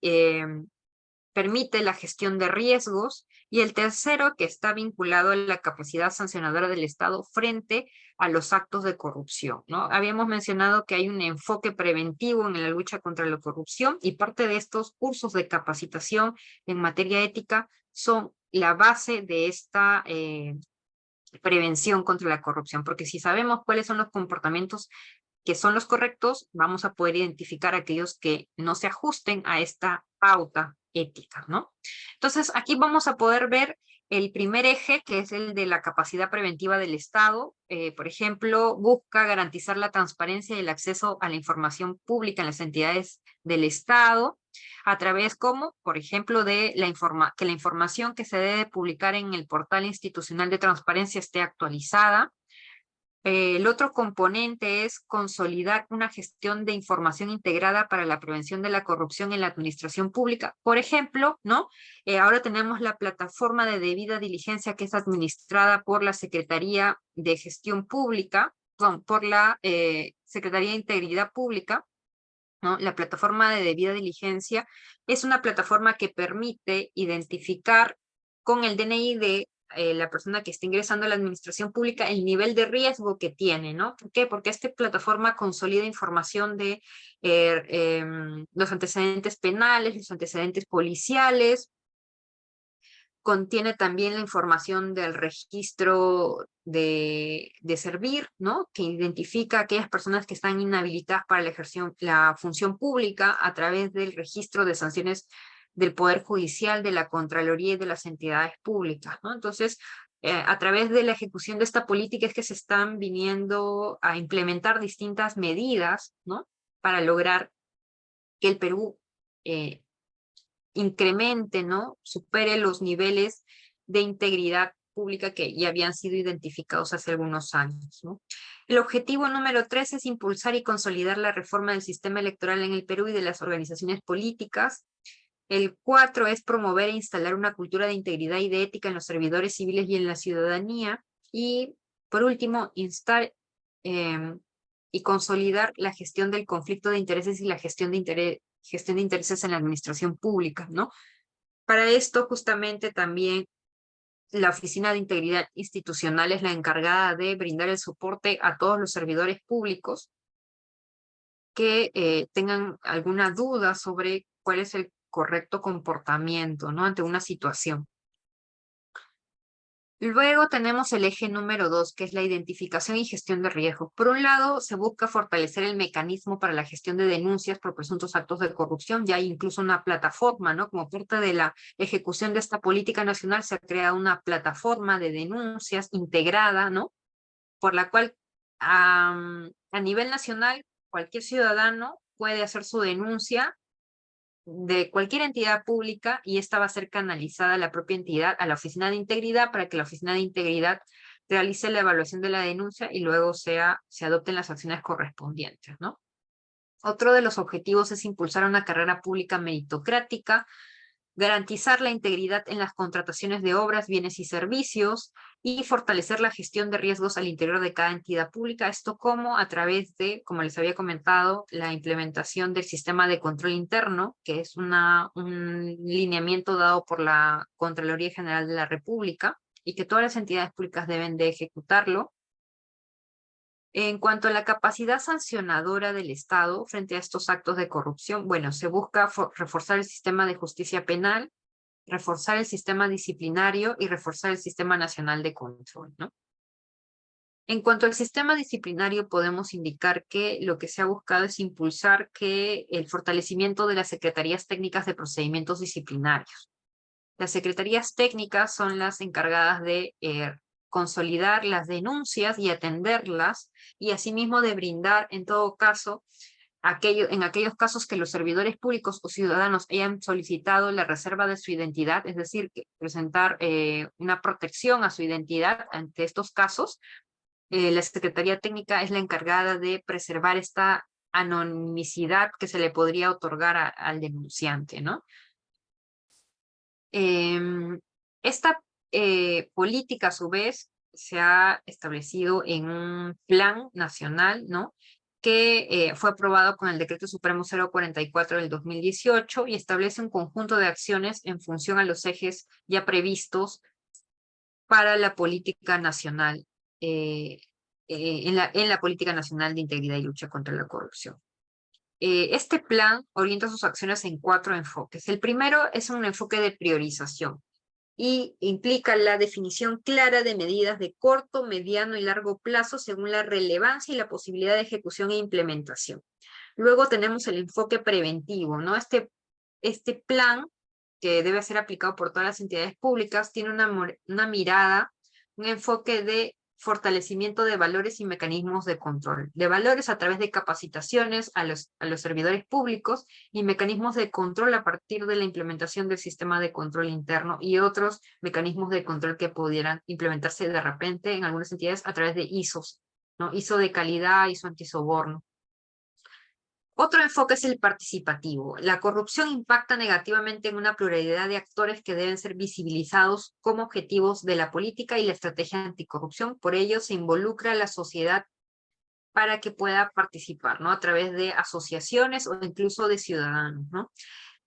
permite la gestión de riesgos, y el tercero que está vinculado a la capacidad sancionadora del Estado frente a los actos de corrupción, ¿no? Habíamos mencionado que hay un enfoque preventivo en la lucha contra la corrupción, y parte de estos cursos de capacitación en materia ética son la base de esta prevención contra la corrupción, porque si sabemos cuáles son los comportamientos que son los correctos, vamos a poder identificar aquellos que no se ajusten a esta pauta ética, ¿no? Entonces, aquí vamos a poder ver el primer eje, que es el de la capacidad preventiva del Estado. Por ejemplo, busca garantizar la transparencia y el acceso a la información pública en las entidades del Estado, a través como, por ejemplo, de que la información que se debe publicar en el portal institucional de transparencia esté actualizada. El otro componente es consolidar una gestión de información integrada para la prevención de la corrupción en la administración pública. Por ejemplo, ¿no? Ahora tenemos la plataforma de debida diligencia que es administrada por la Secretaría de Gestión Pública, por la Secretaría de Integridad Pública, ¿no? La plataforma de debida diligencia es una plataforma que permite identificar con el DNI de la persona que está ingresando a la administración pública el nivel de riesgo que tiene, ¿no? ¿Por qué? Porque esta plataforma consolida información de los antecedentes penales, los antecedentes policiales, contiene también la información del registro de servir, ¿no? Que identifica a aquellas personas que están inhabilitadas para la función pública a través del registro de sanciones del Poder Judicial, de la Contraloría y de las entidades públicas, ¿no? Entonces, a través de la ejecución de esta política es que se están viniendo a implementar distintas medidas, ¿no? Para lograr que el Perú incremente, ¿no? Supere los niveles de integridad pública que ya habían sido identificados hace algunos años, ¿no? El objetivo número 3 es impulsar y consolidar la reforma del sistema electoral en el Perú y de las organizaciones políticas. El 4 es promover e instalar una cultura de integridad y de ética en los servidores civiles y en la ciudadanía. Y por último, instar y consolidar la gestión del conflicto de intereses y la gestión de intereses en la administración pública, ¿no? Para esto, justamente también la Oficina de Integridad Institucional es la encargada de brindar el soporte a todos los servidores públicos que tengan alguna duda sobre cuál es el correcto comportamiento, ¿no? Ante una situación. Luego tenemos el eje número 2, que es la identificación y gestión de riesgo. Por un lado, se busca fortalecer el mecanismo para la gestión de denuncias por presuntos actos de corrupción. Ya hay incluso una plataforma, ¿no? Como parte de la ejecución de esta política nacional, se ha creado una plataforma de denuncias integrada, ¿no? Por la cual, a nivel nacional, cualquier ciudadano puede hacer su denuncia de cualquier entidad pública, y esta va a ser canalizada a la propia entidad, a la Oficina de Integridad, para que la Oficina de Integridad realice la evaluación de la denuncia y luego se adopten las acciones correspondientes, ¿no? Otro de los objetivos es impulsar una carrera pública meritocrática, garantizar la integridad en las contrataciones de obras, bienes y servicios, y fortalecer la gestión de riesgos al interior de cada entidad pública. Esto como a través de, como les había comentado, la implementación del sistema de control interno, que es un lineamiento dado por la Contraloría General de la República, y que todas las entidades públicas deben de ejecutarlo. En cuanto a la capacidad sancionadora del Estado frente a estos actos de corrupción, bueno, se busca reforzar el sistema de justicia penal, reforzar el sistema disciplinario y reforzar el sistema nacional de control, ¿no? En cuanto al sistema disciplinario, podemos indicar que lo que se ha buscado es impulsar el fortalecimiento de las secretarías técnicas de procedimientos disciplinarios. Las secretarías técnicas son las encargadas de consolidar las denuncias y atenderlas, y asimismo de brindar, en todo caso, en aquellos casos que los servidores públicos o ciudadanos hayan solicitado la reserva de su identidad, es decir, presentar una protección a su identidad ante estos casos, la Secretaría Técnica es la encargada de preservar esta anonimicidad que se le podría otorgar al denunciante, ¿no? Esta política, a su vez, se ha establecido en un plan nacional, ¿no? Que fue aprobado con el Decreto Supremo 044 del 2018 y establece un conjunto de acciones en función a los ejes ya previstos para la política nacional, en la política nacional de integridad y lucha contra la corrupción. Este plan orienta sus acciones en 4 enfoques. El primero es un enfoque de priorización y implica la definición clara de medidas de corto, mediano y largo plazo según la relevancia y la posibilidad de ejecución e implementación. Luego tenemos el enfoque preventivo, ¿no? Este plan, que debe ser aplicado por todas las entidades públicas, tiene una mirada, un enfoque de fortalecimiento de valores y mecanismos de control. De valores a través de capacitaciones a los servidores públicos y mecanismos de control a partir de la implementación del sistema de control interno y otros mecanismos de control que pudieran implementarse de repente en algunas entidades a través de ISOs, ¿no? ISO de calidad, ISO antisoborno. Otro enfoque es el participativo. La corrupción impacta negativamente en una pluralidad de actores que deben ser visibilizados como objetivos de la política y la estrategia anticorrupción. Por ello, se involucra a la sociedad para que pueda participar, ¿no? A través de asociaciones o incluso de ciudadanos, ¿no?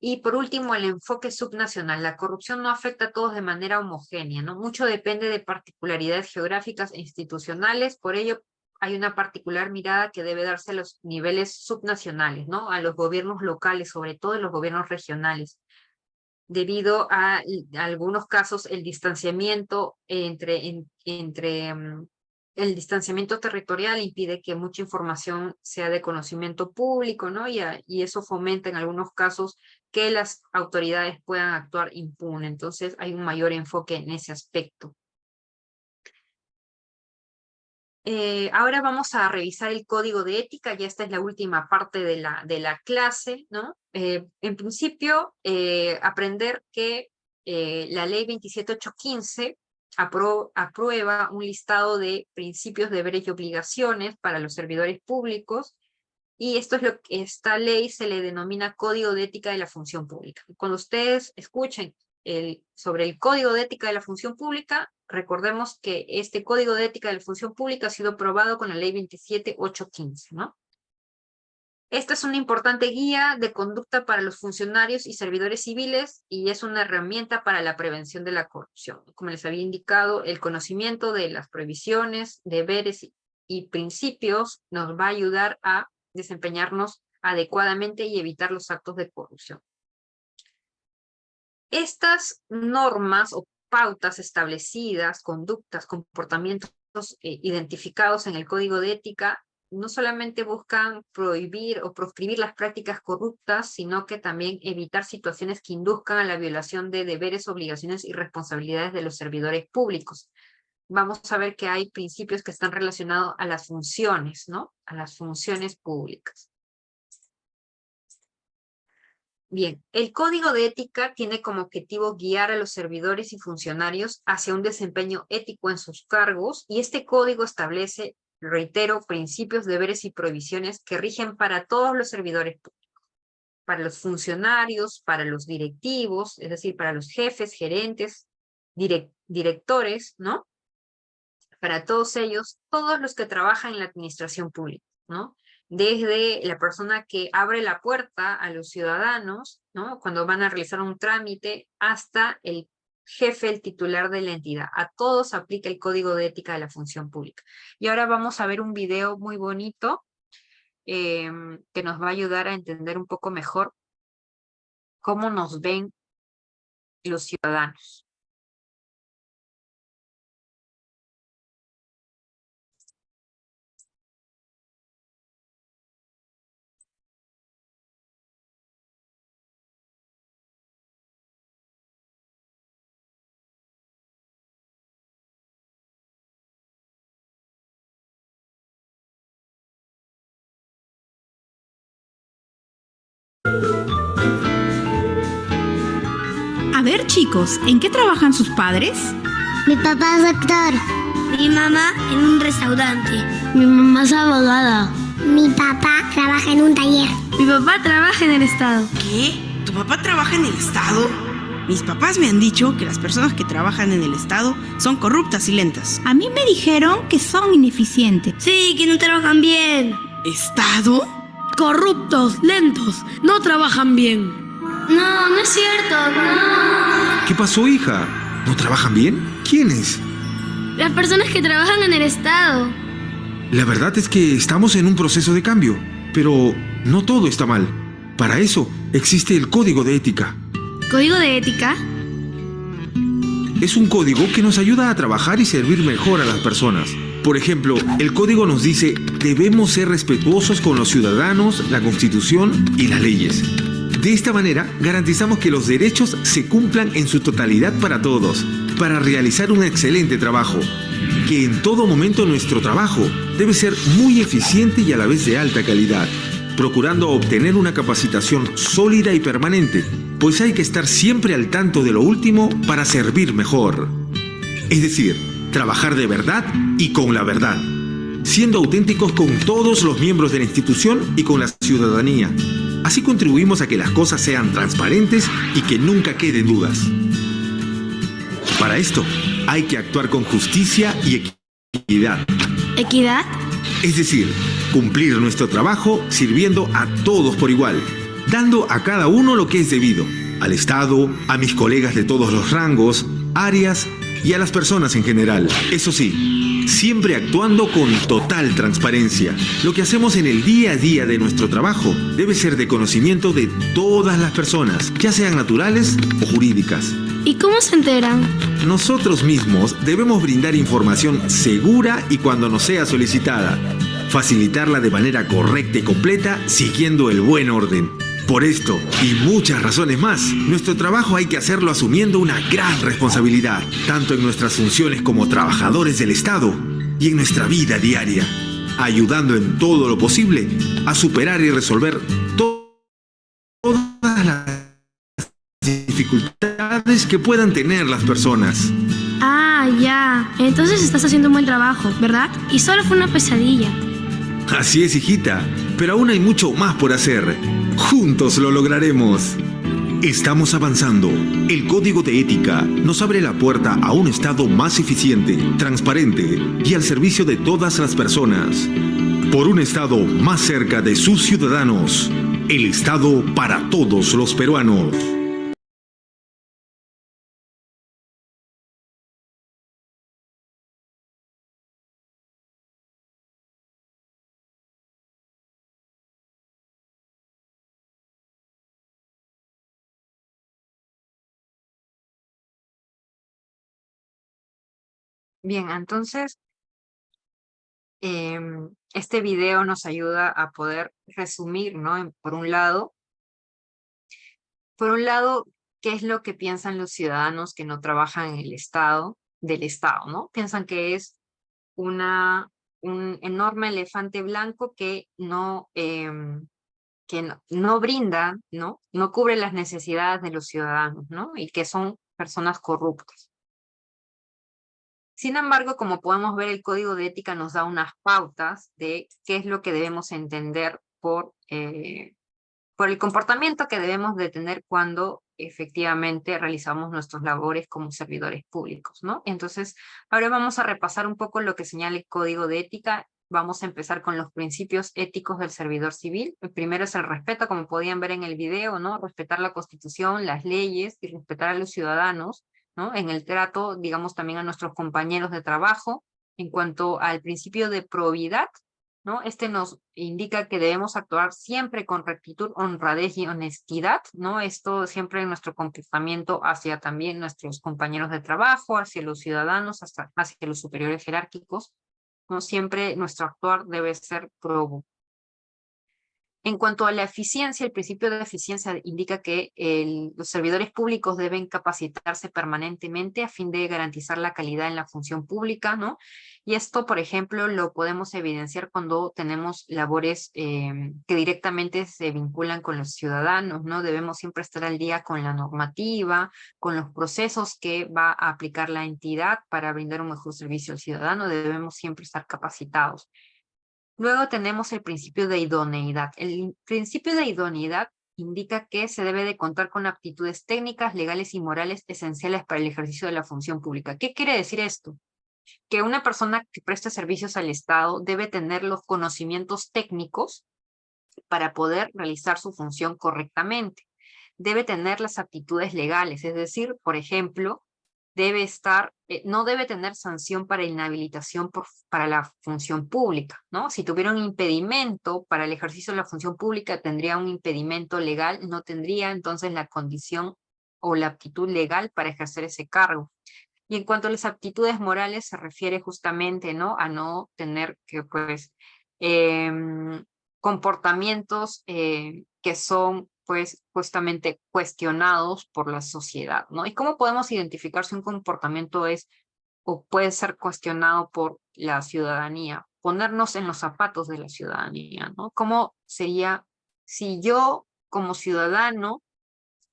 Y por último, el enfoque subnacional. La corrupción no afecta a todos de manera homogénea, ¿no? Mucho depende de particularidades geográficas e institucionales. Por ello, hay una particular mirada que debe darse a los niveles subnacionales, ¿no? A los gobiernos locales, sobre todo en los gobiernos regionales, debido a algunos casos el distanciamiento el distanciamiento territorial impide que mucha información sea de conocimiento público, ¿no? Y eso fomenta en algunos casos que las autoridades puedan actuar impune. Entonces hay un mayor enfoque en ese aspecto. Ahora vamos a revisar el código de ética, ya esta es la última parte de la clase, ¿no? En principio, aprender que la ley 27815 aprueba un listado de principios, deberes y obligaciones para los servidores públicos, y esto es lo que esta ley se le denomina Código de Ética de la Función Pública. Cuando ustedes escuchen sobre el Código de Ética de la Función Pública, recordemos que este Código de Ética de la Función Pública ha sido aprobado con la ley 27815, ¿no? Esta es una importante guía de conducta para los funcionarios y servidores civiles y es una herramienta para la prevención de la corrupción. Como les había indicado, el conocimiento de las prohibiciones, deberes y principios nos va a ayudar a desempeñarnos adecuadamente y evitar los actos de corrupción. Estas normas o pautas establecidas, conductas, comportamientos identificados en el Código de Ética, no solamente buscan prohibir o proscribir las prácticas corruptas, sino que también evitar situaciones que induzcan a la violación de deberes, obligaciones y responsabilidades de los servidores públicos. Vamos a ver que hay principios que están relacionados a las funciones, ¿no? A las funciones públicas. Bien, el Código de Ética tiene como objetivo guiar a los servidores y funcionarios hacia un desempeño ético en sus cargos, y este código establece, reitero, principios, deberes y prohibiciones que rigen para todos los servidores públicos, para los funcionarios, para los directivos, es decir, para los jefes, gerentes, directores, ¿no? Para todos ellos, todos los que trabajan en la administración pública, ¿no? Desde la persona que abre la puerta a los ciudadanos, ¿no? Cuando van a realizar un trámite, hasta el jefe, el titular de la entidad. A todos aplica el Código de Ética de la Función Pública. Y ahora vamos a ver un video muy bonito que nos va a ayudar a entender un poco mejor cómo nos ven los ciudadanos. A ver, chicos, ¿en qué trabajan sus padres? Mi papá es doctor. Mi mamá en un restaurante. Mi mamá es abogada. Mi papá trabaja en un taller. Mi papá trabaja en el Estado. ¿Qué? ¿Tu papá trabaja en el Estado? Mis papás me han dicho que las personas que trabajan en el Estado son corruptas y lentas. A mí me dijeron que son ineficientes. Sí, que no trabajan bien. ¿Estado? Corruptos, lentos, no trabajan bien. No, no es cierto, no. ¿Qué pasó, hija? ¿No trabajan bien? ¿Quiénes? Las personas que trabajan en el Estado. La verdad es que estamos en un proceso de cambio, pero no todo está mal. Para eso existe el Código de Ética. ¿Código de ética? Es un código que nos ayuda a trabajar y servir mejor a las personas. Por ejemplo, el código nos dice: debemos ser respetuosos con los ciudadanos, la Constitución y las leyes. De esta manera, garantizamos que los derechos se cumplan en su totalidad para todos, para realizar un excelente trabajo. Que en todo momento nuestro trabajo debe ser muy eficiente y a la vez de alta calidad, procurando obtener una capacitación sólida y permanente, pues hay que estar siempre al tanto de lo último para servir mejor. Es decir, trabajar de verdad y con la verdad, siendo auténticos con todos los miembros de la institución y con la ciudadanía. Así contribuimos a que las cosas sean transparentes y que nunca queden dudas. Para esto, hay que actuar con justicia y equidad. ¿Equidad? Es decir, cumplir nuestro trabajo sirviendo a todos por igual, dando a cada uno lo que es debido, al Estado, a mis colegas de todos los rangos, áreas y a las personas en general. Eso sí, siempre actuando con total transparencia. Lo que hacemos en el día a día de nuestro trabajo debe ser de conocimiento de todas las personas, ya sean naturales o jurídicas. ¿Y cómo se enteran? Nosotros mismos debemos brindar información segura y cuando nos sea solicitada, facilitarla de manera correcta y completa siguiendo el buen orden. Por esto y muchas razones más, nuestro trabajo hay que hacerlo asumiendo una gran responsabilidad, tanto en nuestras funciones como trabajadores del Estado y en nuestra vida diaria, ayudando en todo lo posible a superar y resolver todas las dificultades que puedan tener las personas. Ah, ya. Entonces estás haciendo un buen trabajo, ¿verdad? Y solo fue una pesadilla. Así es, hijita, pero aún hay mucho más por hacer. Juntos lo lograremos. Estamos avanzando. El Código de Ética nos abre la puerta a un Estado más eficiente, transparente y al servicio de todas las personas. Por un Estado más cerca de sus ciudadanos. El Estado para todos los peruanos. Bien, entonces este video nos ayuda a poder resumir, ¿no? Por un lado, ¿qué es lo que piensan los ciudadanos que no trabajan en el Estado, del Estado, ¿no? Piensan que es un enorme elefante blanco que no brinda, ¿no? No cubre las necesidades de los ciudadanos, ¿no? Y que son personas corruptas. Sin embargo, como podemos ver, el Código de Ética nos da unas pautas de qué es lo que debemos entender por el comportamiento que debemos de tener cuando efectivamente realizamos nuestras labores como servidores públicos, ¿no? Entonces, ahora vamos a repasar un poco lo que señala el Código de Ética. Vamos a empezar con los principios éticos del servidor civil. El primero es el respeto, como podían ver en el video, ¿no? Respetar la Constitución, las leyes y respetar a los ciudadanos, ¿no? En el trato, digamos, también a nuestros compañeros de trabajo. En cuanto al principio de probidad, ¿no? Este nos indica que debemos actuar siempre con rectitud, honradez y honestidad, ¿no? Esto siempre en nuestro comportamiento hacia también nuestros compañeros de trabajo, hacia los ciudadanos, hacia los superiores jerárquicos, ¿no? Siempre nuestro actuar debe ser probo. En cuanto a la eficiencia, el principio de eficiencia indica que los servidores públicos deben capacitarse permanentemente a fin de garantizar la calidad en la función pública, ¿no? Y esto, por ejemplo, lo podemos evidenciar cuando tenemos labores que directamente se vinculan con los ciudadanos, ¿no? Debemos siempre estar al día con la normativa, con los procesos que va a aplicar la entidad para brindar un mejor servicio al ciudadano. Debemos siempre estar capacitados. Luego tenemos el principio de idoneidad. El principio de idoneidad indica que se debe de contar con aptitudes técnicas, legales y morales esenciales para el ejercicio de la función pública. ¿Qué quiere decir esto? Que una persona que presta servicios al Estado debe tener los conocimientos técnicos para poder realizar su función correctamente. Debe tener las aptitudes legales, es decir, por ejemplo, no debe tener sanción para inhabilitación para la función pública, ¿no? Si tuviera un impedimento para el ejercicio de la función pública, tendría un impedimento legal, no tendría entonces la condición o la aptitud legal para ejercer ese cargo. Y en cuanto a las aptitudes morales, se refiere justamente, ¿no?, a no tener que, pues, comportamientos que son, pues, justamente cuestionados por la sociedad, ¿no? ¿Y cómo podemos identificar si un comportamiento es o puede ser cuestionado por la ciudadanía? Ponernos en los zapatos de la ciudadanía, ¿no? ¿Cómo sería si yo, como ciudadano,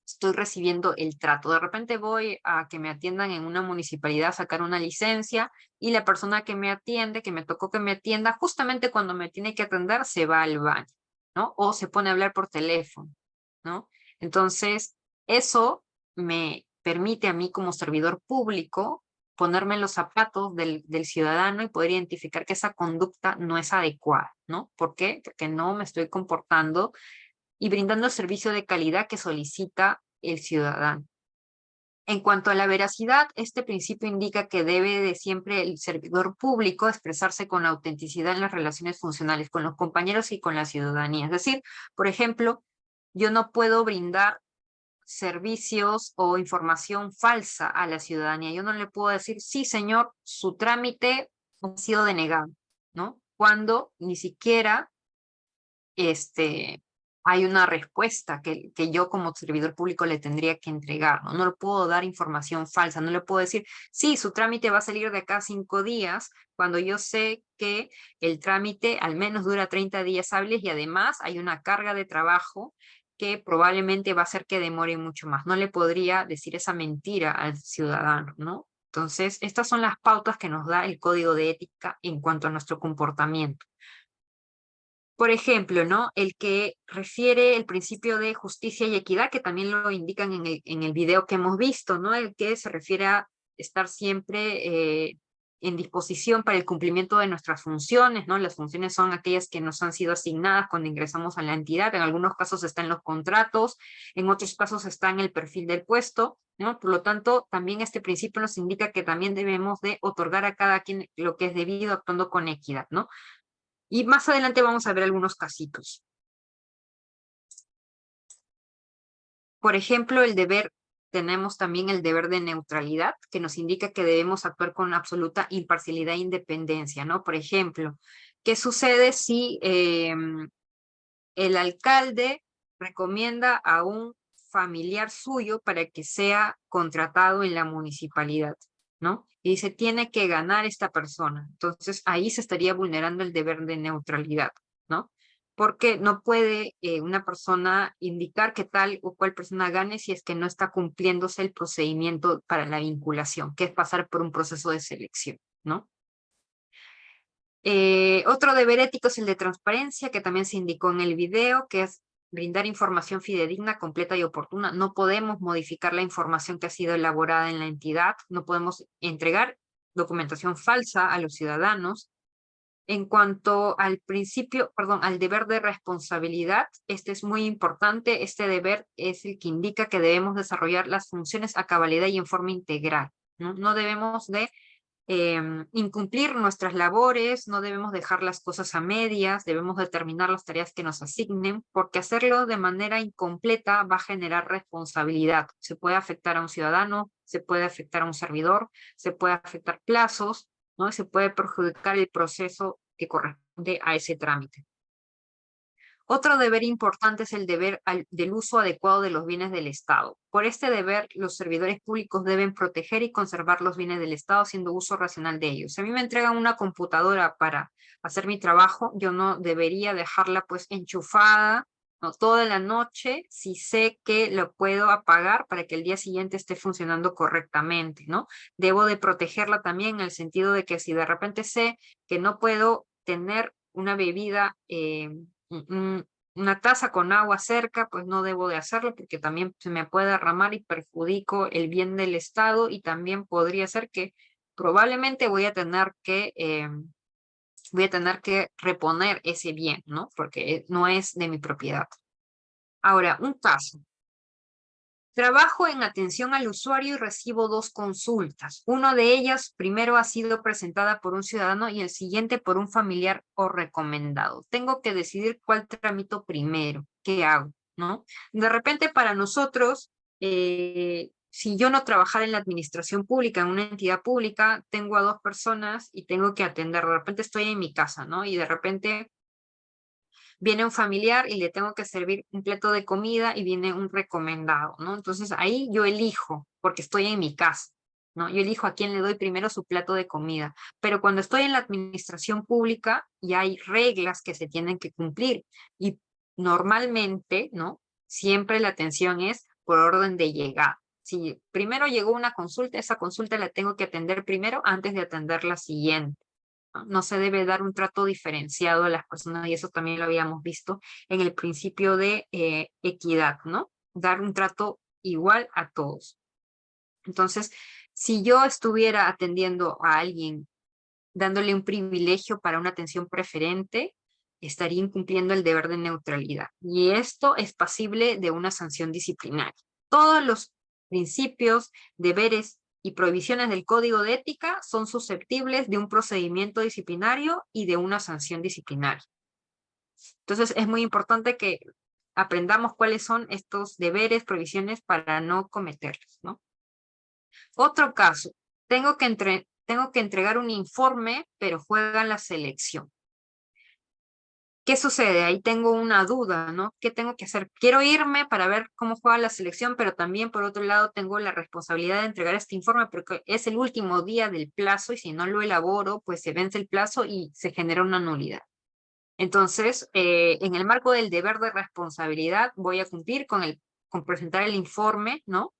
estoy recibiendo el trato? De repente voy a que me atiendan en una municipalidad a sacar una licencia y la persona que me atiende, que me tocó que me atienda, justamente cuando me tiene que atender, se va al baño, ¿no? O se pone a hablar por teléfono, ¿no? Entonces, eso me permite a mí como servidor público ponerme en los zapatos del ciudadano y poder identificar que esa conducta no es adecuada, ¿no? ¿Por qué? Porque no me estoy comportando y brindando el servicio de calidad que solicita el ciudadano. En cuanto a la veracidad, este principio indica que debe de siempre el servidor público expresarse con autenticidad en las relaciones funcionales con los compañeros y con la ciudadanía. Es decir, por ejemplo, yo no puedo brindar servicios o información falsa a la ciudadanía. Yo no le puedo decir, sí, señor, su trámite ha sido denegado, ¿no? Cuando ni siquiera hay una respuesta que yo como servidor público le tendría que entregar, ¿no? No le puedo dar información falsa, no le puedo decir, sí, su trámite va a salir de acá 5 días, cuando yo sé que el trámite al menos dura 30 días hábiles y además hay una carga de trabajo que probablemente va a hacer que demore mucho más. No le podría decir esa mentira al ciudadano, ¿no? Entonces, estas son las pautas que nos da el Código de Ética en cuanto a nuestro comportamiento. Por ejemplo, ¿no?, el que refiere el principio de justicia y equidad, que también lo indican en el video que hemos visto, ¿no? El que se refiere a estar siempre en disposición para el cumplimiento de nuestras funciones, ¿no? Las funciones son aquellas que nos han sido asignadas cuando ingresamos a la entidad. En algunos casos está en los contratos, en otros casos está en el perfil del puesto, ¿no? Por lo tanto, también este principio nos indica que también debemos de otorgar a cada quien lo que es debido, actuando con equidad, ¿no? Y más adelante vamos a ver algunos casitos. Por ejemplo, tenemos también el deber de neutralidad, que nos indica que debemos actuar con absoluta imparcialidad e independencia, ¿no? Por ejemplo, ¿qué sucede si el alcalde recomienda a un familiar suyo para que sea contratado en la municipalidad, ¿no? Y dice, tiene que ganar esta persona. Entonces, ahí se estaría vulnerando el deber de neutralidad, ¿no? Porque no puede una persona indicar que tal o cual persona gane si es que no está cumpliéndose el procedimiento para la vinculación, que es pasar por un proceso de selección, ¿no? Otro deber ético es el de transparencia, que también se indicó en el video, que es brindar información fidedigna, completa y oportuna. No podemos modificar la información que ha sido elaborada en la entidad, no podemos entregar documentación falsa a los ciudadanos. En cuanto al al deber de responsabilidad, este es muy importante. Este deber es el que indica que debemos desarrollar las funciones a cabalidad y en forma integral, ¿no? No debemos de incumplir nuestras labores, no debemos dejar las cosas a medias, debemos determinar las tareas que nos asignen, porque hacerlo de manera incompleta va a generar responsabilidad. Se puede afectar a un ciudadano, se puede afectar a un servidor, se puede afectar plazos, ¿no? Se puede perjudicar el proceso que corresponde a ese trámite. Otro deber importante es el deber del uso adecuado de los bienes del Estado. Por este deber, los servidores públicos deben proteger y conservar los bienes del Estado haciendo uso racional de ellos. Si a mí me entregan una computadora para hacer mi trabajo, yo no debería dejarla pues enchufada, ¿no?, toda la noche, si sé que lo puedo apagar para que el día siguiente esté funcionando correctamente, ¿no? Debo de protegerla también en el sentido de que si de repente sé que no puedo tener una bebida una taza con agua cerca, pues no debo de hacerlo porque también se me puede derramar y perjudico el bien del Estado, y también podría ser que probablemente voy a tener que reponer ese bien, ¿no? Porque no es de mi propiedad. Ahora, un caso. Trabajo en atención al usuario y recibo 2 consultas. Una de ellas primero ha sido presentada por un ciudadano y el siguiente por un familiar o recomendado. Tengo que decidir cuál tramito primero, qué hago, ¿no? De repente para nosotros, si yo no trabajara en la administración pública, en una entidad pública, tengo a 2 personas y tengo que atender. De repente estoy en mi casa, ¿no? Y de repente viene un familiar y le tengo que servir un plato de comida y viene un recomendado, ¿no? Entonces ahí yo elijo, porque estoy en mi casa, ¿no? Yo elijo a quién le doy primero su plato de comida. Pero cuando estoy en la administración pública, ya hay reglas que se tienen que cumplir. Y normalmente, ¿no? Siempre la atención es por orden de llegada. Si primero llegó una consulta, esa consulta la tengo que atender primero antes de atender la siguiente. No se debe dar un trato diferenciado a las personas, y eso también lo habíamos visto en el principio de equidad, ¿no? Dar un trato igual a todos. Entonces, si yo estuviera atendiendo a alguien, dándole un privilegio para una atención preferente, estaría incumpliendo el deber de neutralidad. Y esto es pasible de una sanción disciplinaria. Todos los principios, deberes y prohibiciones del Código de Ética son susceptibles de un procedimiento disciplinario y de una sanción disciplinaria. Entonces es muy importante que aprendamos cuáles son estos deberes, prohibiciones para no cometerlos, ¿no? Otro caso, tengo que entregar un informe, pero juega la selección. ¿Qué sucede? Ahí tengo una duda, ¿no? ¿Qué tengo que hacer? Quiero irme para ver cómo juega la selección, pero también, por otro lado, tengo la responsabilidad de entregar este informe porque es el último día del plazo y si no lo elaboro, pues se vence el plazo y se genera una nulidad. Entonces, en el marco del deber de responsabilidad, voy a cumplir con presentar el informe, ¿no?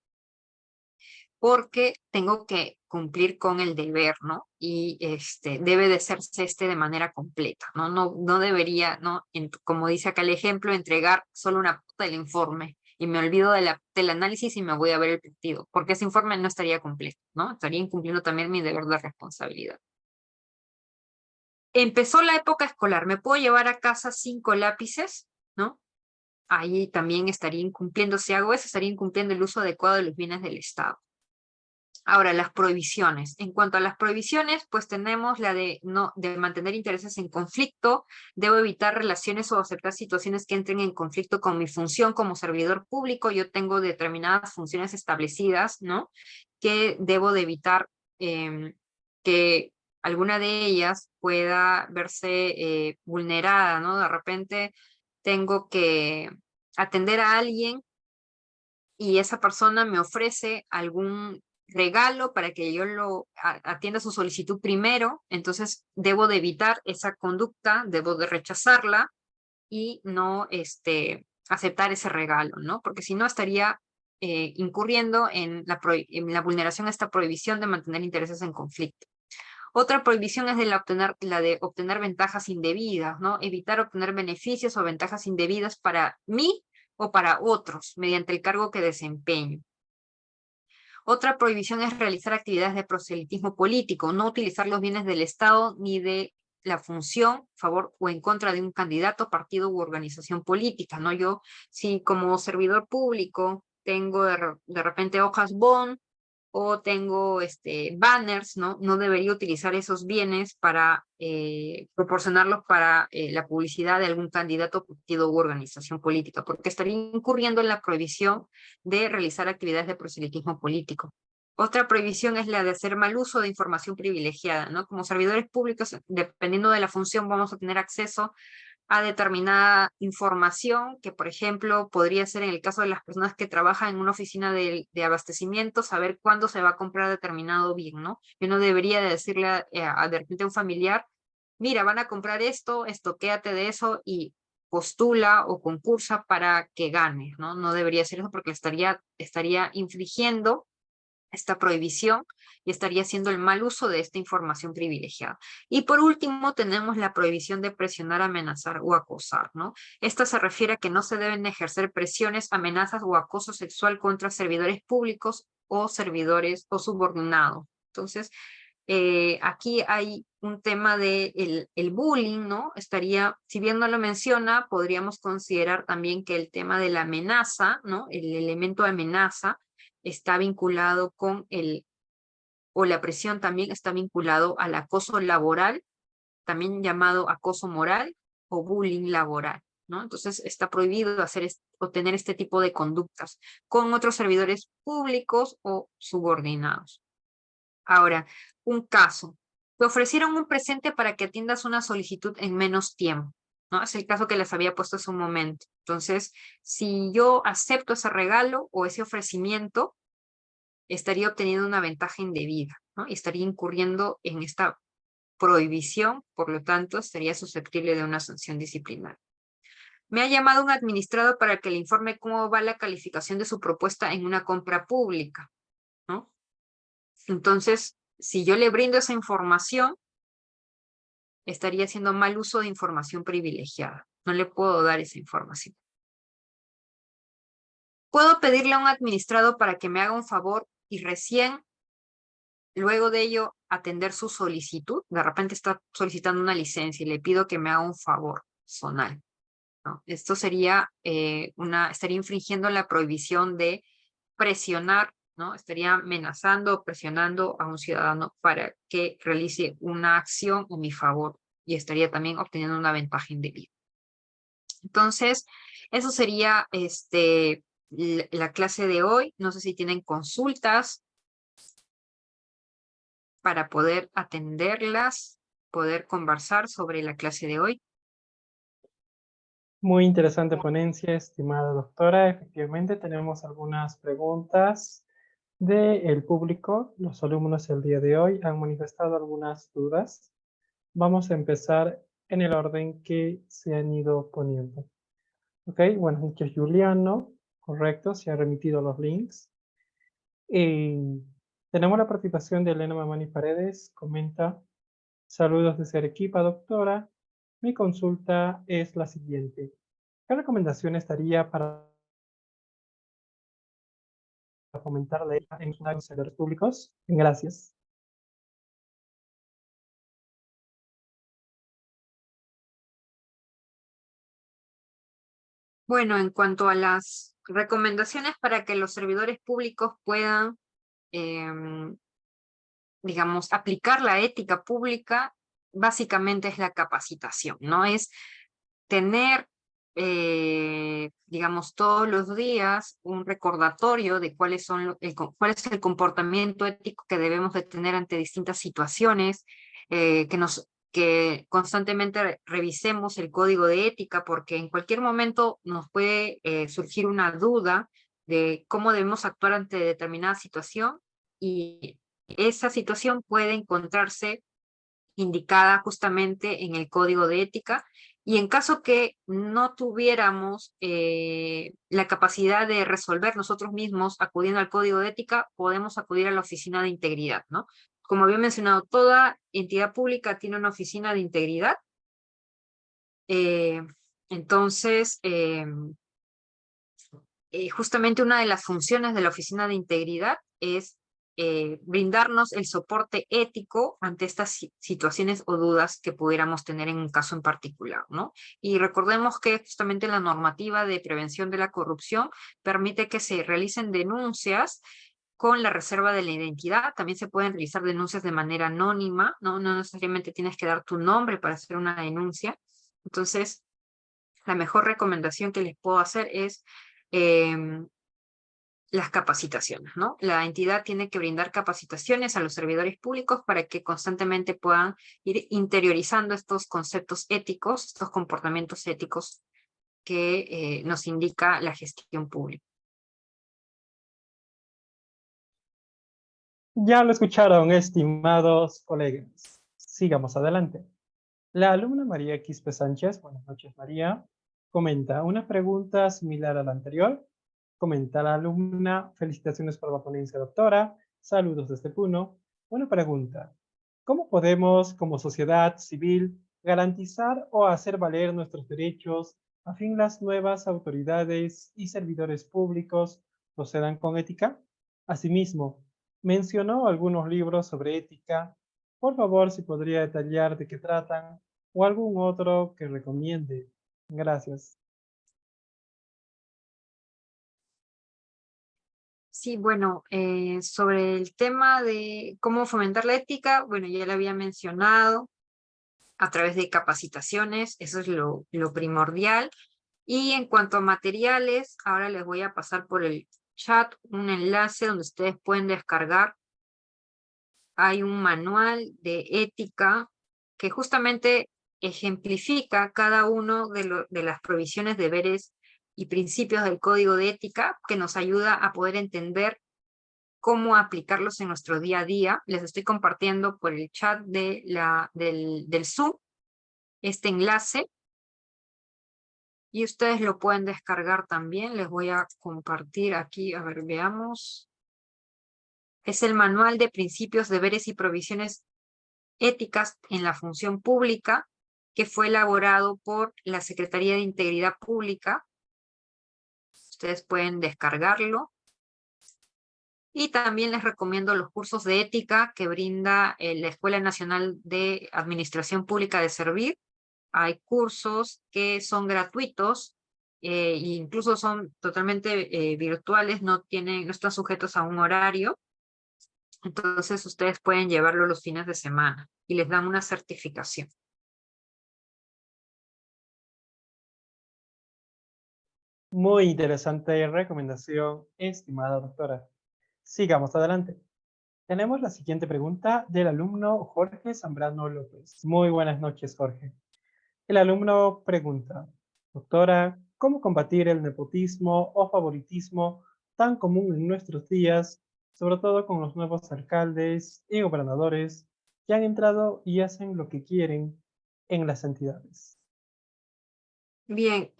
Porque tengo que cumplir con el deber, ¿no? Y debe de hacerse de manera completa, ¿no? No debería, ¿no? Como dice acá el ejemplo, entregar solo una parte del informe y me olvido del análisis y me voy a ver el partido, porque ese informe no estaría completo, ¿no? Estaría incumpliendo también mi deber de responsabilidad. Empezó la época escolar, ¿me puedo llevar a casa 5 lápices? ¿No? Ahí también estaría incumpliendo, si hago eso, estaría incumpliendo el uso adecuado de los bienes del Estado. Ahora, las prohibiciones. En cuanto a las prohibiciones, pues tenemos la de mantener intereses en conflicto. Debo evitar relaciones o aceptar situaciones que entren en conflicto con mi función como servidor público. Yo tengo determinadas funciones establecidas, ¿no? Que debo de evitar que alguna de ellas pueda verse vulnerada, ¿no? De repente tengo que atender a alguien y esa persona me ofrece algún regalo para que yo atienda su solicitud primero, entonces debo de evitar esa conducta, debo de rechazarla y no aceptar ese regalo, ¿no? Porque si no estaría incurriendo en la vulneración a esta prohibición de mantener intereses en conflicto. Otra prohibición es la de obtener ventajas indebidas, ¿no? Evitar obtener beneficios o ventajas indebidas para mí o para otros mediante el cargo que desempeño. Otra prohibición es realizar actividades de proselitismo político, no utilizar los bienes del Estado ni de la función a favor o en contra de un candidato, partido u organización política, ¿no? Yo, si como servidor público tengo de repente hojas bond o tengo banners, ¿no? No debería utilizar esos bienes para proporcionarlos para la publicidad de algún candidato, partido u organización política, porque estaría incurriendo en la prohibición de realizar actividades de proselitismo político. Otra prohibición es la de hacer mal uso de información privilegiada, ¿no? Como servidores públicos, dependiendo de la función, vamos a tener acceso a determinada información que, por ejemplo, podría ser en el caso de las personas que trabajan en una oficina de abastecimiento, saber cuándo se va a comprar determinado bien, ¿no? Yo no debería decirle de repente a un familiar, mira, van a comprar esto, estoquéate de eso y postula o concursa para que ganes, ¿no? No debería hacer eso porque estaría infringiendo esta prohibición y estaría haciendo el mal uso de esta información privilegiada. Y por último, tenemos la prohibición de presionar, amenazar o acosar, ¿no? Esta se refiere a que no se deben ejercer presiones, amenazas o acoso sexual contra servidores públicos o servidores o subordinados. Entonces, aquí hay un tema de el bullying, ¿no? Estaría, si bien no lo menciona, podríamos considerar también que el tema de la amenaza, ¿no? El elemento de amenaza está vinculado con o la presión también está vinculado al acoso laboral, también llamado acoso moral o bullying laboral, ¿no? Entonces está prohibido o tener este tipo de conductas con otros servidores públicos o subordinados. Ahora, un caso. Te ofrecieron un presente para que atiendas una solicitud en menos tiempo, ¿no? Es el caso que les había puesto hace un momento. Entonces, si yo acepto ese regalo o ese ofrecimiento, estaría obteniendo una ventaja indebida, ¿no? Y estaría incurriendo en esta prohibición, por lo tanto, estaría susceptible de una sanción disciplinaria. Me ha llamado un administrado para que le informe cómo va la calificación de su propuesta en una compra pública, ¿no? Entonces, si yo le brindo esa información, estaría haciendo mal uso de información privilegiada. No le puedo dar esa información. Puedo pedirle a un administrado para que me haga un favor y recién, luego de ello, atender su solicitud. De repente está solicitando una licencia y le pido que me haga un favor personal, ¿no? Esto sería estaría infringiendo la prohibición de presionar, ¿no? Estaría amenazando o presionando a un ciudadano para que realice una acción en mi favor y estaría también obteniendo una ventaja indebida. Entonces, eso sería la clase de hoy. No sé si tienen consultas para poder atenderlas, poder conversar sobre la clase de hoy. Muy interesante ponencia, estimada doctora. Efectivamente, tenemos algunas preguntas del público. Los alumnos el día de hoy han manifestado algunas dudas. Vamos a empezar en el orden que se han ido poniendo. Ok, bueno, aquí es Juliano, correcto, se han remitido los links. Tenemos la participación de Elena Mamani Paredes, comenta: saludos desde Arequipa, doctora. Mi consulta es la siguiente. ¿Qué recomendación estaría para fomentar la ética en los servidores públicos? Gracias. Bueno, en cuanto a las recomendaciones para que los servidores públicos puedan, digamos, aplicar la ética pública, básicamente es la capacitación, ¿no? Es tener, digamos, todos los días un recordatorio de cuál es el comportamiento ético que debemos de tener ante distintas situaciones, que constantemente revisemos el código de ética, porque en cualquier momento nos puede surgir una duda de cómo debemos actuar ante determinada situación, y esa situación puede encontrarse indicada justamente en el código de ética, y en caso que no tuviéramos la capacidad de resolver nosotros mismos acudiendo al código de ética, podemos acudir a la oficina de integridad, ¿no? Como había mencionado, toda entidad pública tiene una oficina de integridad. Entonces, justamente una de las funciones de la oficina de integridad es brindarnos el soporte ético ante estas situaciones o dudas que pudiéramos tener en un caso en particular, ¿no? Y recordemos que justamente la normativa de prevención de la corrupción permite que se realicen denuncias con la reserva de la identidad. También se pueden realizar denuncias de manera anónima, ¿no? No necesariamente tienes que dar tu nombre para hacer una denuncia. Entonces, la mejor recomendación que les puedo hacer es las capacitaciones, ¿no? La entidad tiene que brindar capacitaciones a los servidores públicos para que constantemente puedan ir interiorizando estos conceptos éticos, estos comportamientos éticos que nos indica la gestión pública. Ya lo escucharon, estimados colegas. Sigamos adelante. La alumna María Quispe Sánchez, buenas noches María, comenta una pregunta similar a la anterior. Comenta la alumna: felicitaciones por la ponencia, doctora. Saludos desde Puno. Una pregunta. ¿Cómo podemos, como sociedad civil, garantizar o hacer valer nuestros derechos a fin las nuevas autoridades y servidores públicos procedan con ética? Asimismo, mencionó algunos libros sobre ética. Por favor, si podría detallar de qué tratan o algún otro que recomiende. Gracias. Sí, bueno, sobre el tema de cómo fomentar la ética, bueno, ya lo había mencionado a través de capacitaciones, eso es lo primordial. Y en cuanto a materiales, ahora les voy a pasar por el chat un enlace donde ustedes pueden descargar. Hay un manual de ética que justamente ejemplifica cada uno de las provisiones, deberes y principios del Código de Ética, que nos ayuda a poder entender cómo aplicarlos en nuestro día a día. Les estoy compartiendo por el chat del Zoom este enlace y ustedes lo pueden descargar también. Les voy a compartir aquí, a ver, veamos. Es el manual de principios, deberes y provisiones éticas en la función pública, que fue elaborado por la Secretaría de Integridad Pública. Ustedes pueden descargarlo. Y también les recomiendo los cursos de ética que brinda la Escuela Nacional de Administración Pública de Servir. Hay cursos que son gratuitos e incluso son totalmente virtuales, no están sujetos a un horario. Entonces ustedes pueden llevarlo los fines de semana y les dan una certificación. Muy interesante recomendación, estimada doctora. Sigamos adelante. Tenemos la siguiente pregunta del alumno Jorge Zambrano López. Muy buenas noches, Jorge. El alumno pregunta, doctora, ¿cómo combatir el nepotismo o favoritismo tan común en nuestros días, sobre todo con los nuevos alcaldes y gobernadores que han entrado y hacen lo que quieren en las entidades? Bien,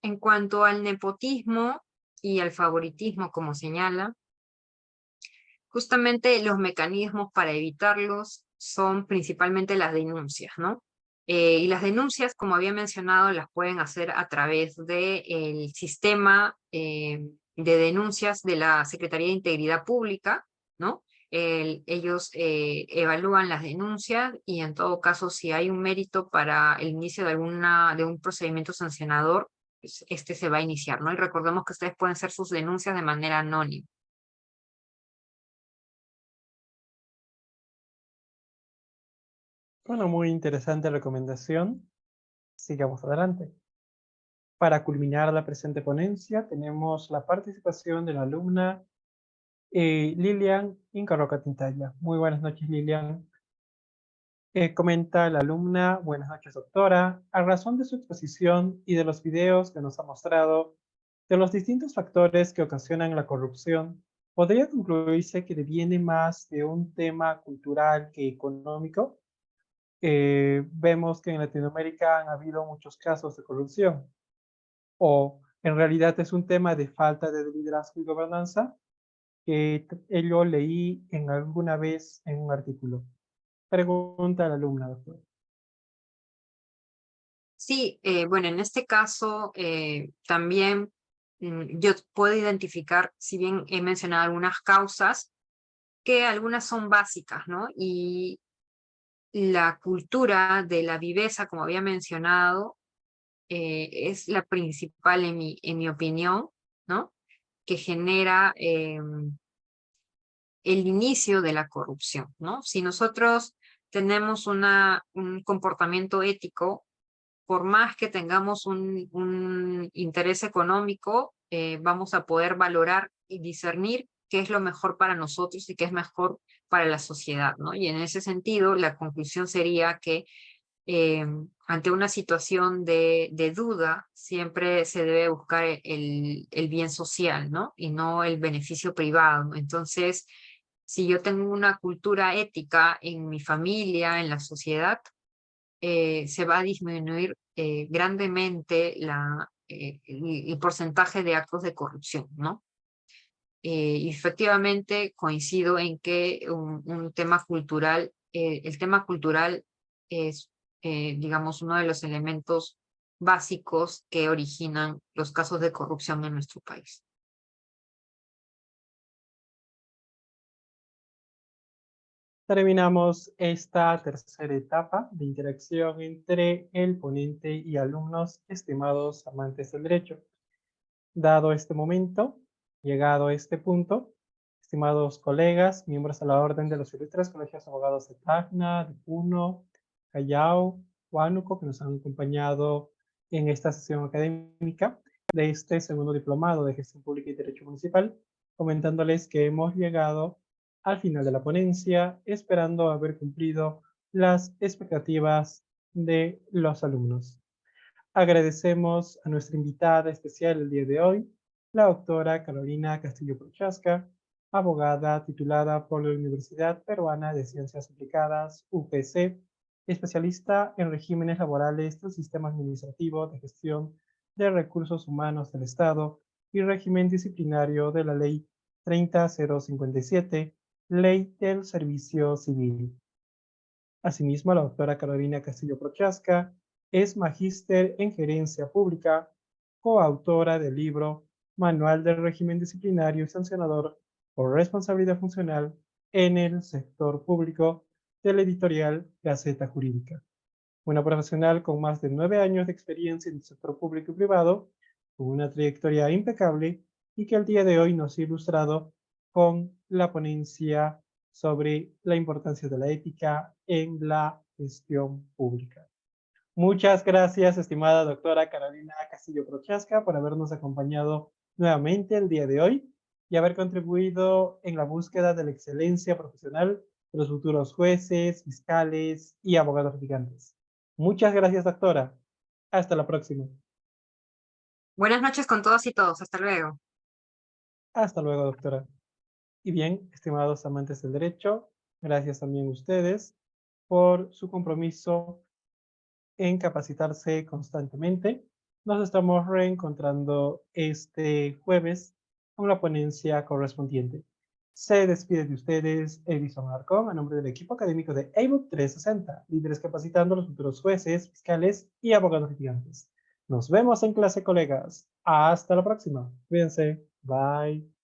en cuanto al nepotismo y al favoritismo, como señala, justamente los mecanismos para evitarlos son principalmente las denuncias, ¿no? Y las denuncias, como había mencionado, las pueden hacer a través del sistema de denuncias de la Secretaría de Integridad Pública, ¿no? Ellos evalúan las denuncias y en todo caso, si hay un mérito para el inicio de un procedimiento sancionador, pues, este se va a iniciar, ¿no? Y recordemos que ustedes pueden hacer sus denuncias de manera anónima. Bueno, muy interesante recomendación. Sigamos adelante. Para culminar la presente ponencia, tenemos la participación de la alumna Lilian Incarroca Tintaya. Muy buenas noches, Lilian. Comenta la alumna, buenas noches, doctora. A razón de su exposición y de los videos que nos ha mostrado, de los distintos factores que ocasionan la corrupción, ¿podría concluirse que deviene más de un tema cultural que económico? Vemos que en Latinoamérica han habido muchos casos de corrupción. ¿O en realidad es un tema de falta de liderazgo y gobernanza? Que yo leí en alguna vez en un artículo. Pregunta a la alumna, doctor. Sí, bueno, en este caso también yo puedo identificar, si bien he mencionado algunas causas, que algunas son básicas, ¿no? Y la cultura de la viveza, como había mencionado, es la principal en mi opinión, ¿no? Que genera el inicio de la corrupción, ¿no? Si nosotros tenemos un comportamiento ético, por más que tengamos un interés económico, vamos a poder valorar y discernir qué es lo mejor para nosotros y qué es mejor para la sociedad, ¿no? Y en ese sentido, la conclusión sería que ante una situación de duda, siempre se debe buscar el bien social, ¿no? Y no el beneficio privado. Entonces, si yo tengo una cultura ética en mi familia, en la sociedad, se va a disminuir grandemente el porcentaje de actos de corrupción, ¿no? Y efectivamente coincido en que un tema cultural, el tema cultural es, digamos, uno de los elementos básicos que originan los casos de corrupción en nuestro país. Terminamos esta tercera etapa de interacción entre el ponente y alumnos, estimados amantes del derecho. Dado este momento, llegado a este punto, estimados colegas, miembros a la orden de los ilustres colegios de abogados de Tacna, de Puno, Callao, Huánuco, que nos han acompañado en esta sesión académica de este segundo diplomado de Gestión Pública y Derecho Municipal, comentándoles que hemos llegado al final de la ponencia, esperando haber cumplido las expectativas de los alumnos. Agradecemos a nuestra invitada especial el día de hoy, la doctora Carolina Castillo Prochaska, abogada titulada por la Universidad Peruana de Ciencias Aplicadas, UPC, especialista en regímenes laborales del sistema administrativo de gestión de recursos humanos del Estado y régimen disciplinario de la Ley 30057, Ley del Servicio Civil. Asimismo, la doctora Carolina Castillo Prochaska es magíster en gerencia pública, coautora del libro Manual del Régimen Disciplinario y Sancionador por Responsabilidad Funcional en el Sector Público de la editorial Gaceta Jurídica. Una profesional con más de 9 años de experiencia en el sector público y privado, con una trayectoria impecable y que el día de hoy nos ha ilustrado con la ponencia sobre la importancia de la ética en la gestión pública. Muchas gracias, estimada doctora Carolina Castillo Prochaska, por habernos acompañado nuevamente el día de hoy y haber contribuido en la búsqueda de la excelencia profesional de los futuros jueces, fiscales y abogados litigantes. Muchas gracias, doctora. Hasta la próxima. Buenas noches con todas y todos. Hasta luego. Hasta luego, doctora. Y bien, estimados amantes del derecho, gracias también a ustedes por su compromiso en capacitarse constantemente. Nos estamos reencontrando este jueves con la ponencia correspondiente. Se despide de ustedes Edison Arcón a nombre del equipo académico de ebook 360, líderes capacitando a los futuros jueces, fiscales y abogados litigantes. Nos vemos en clase, colegas. Hasta la próxima. Cuídense. Bye.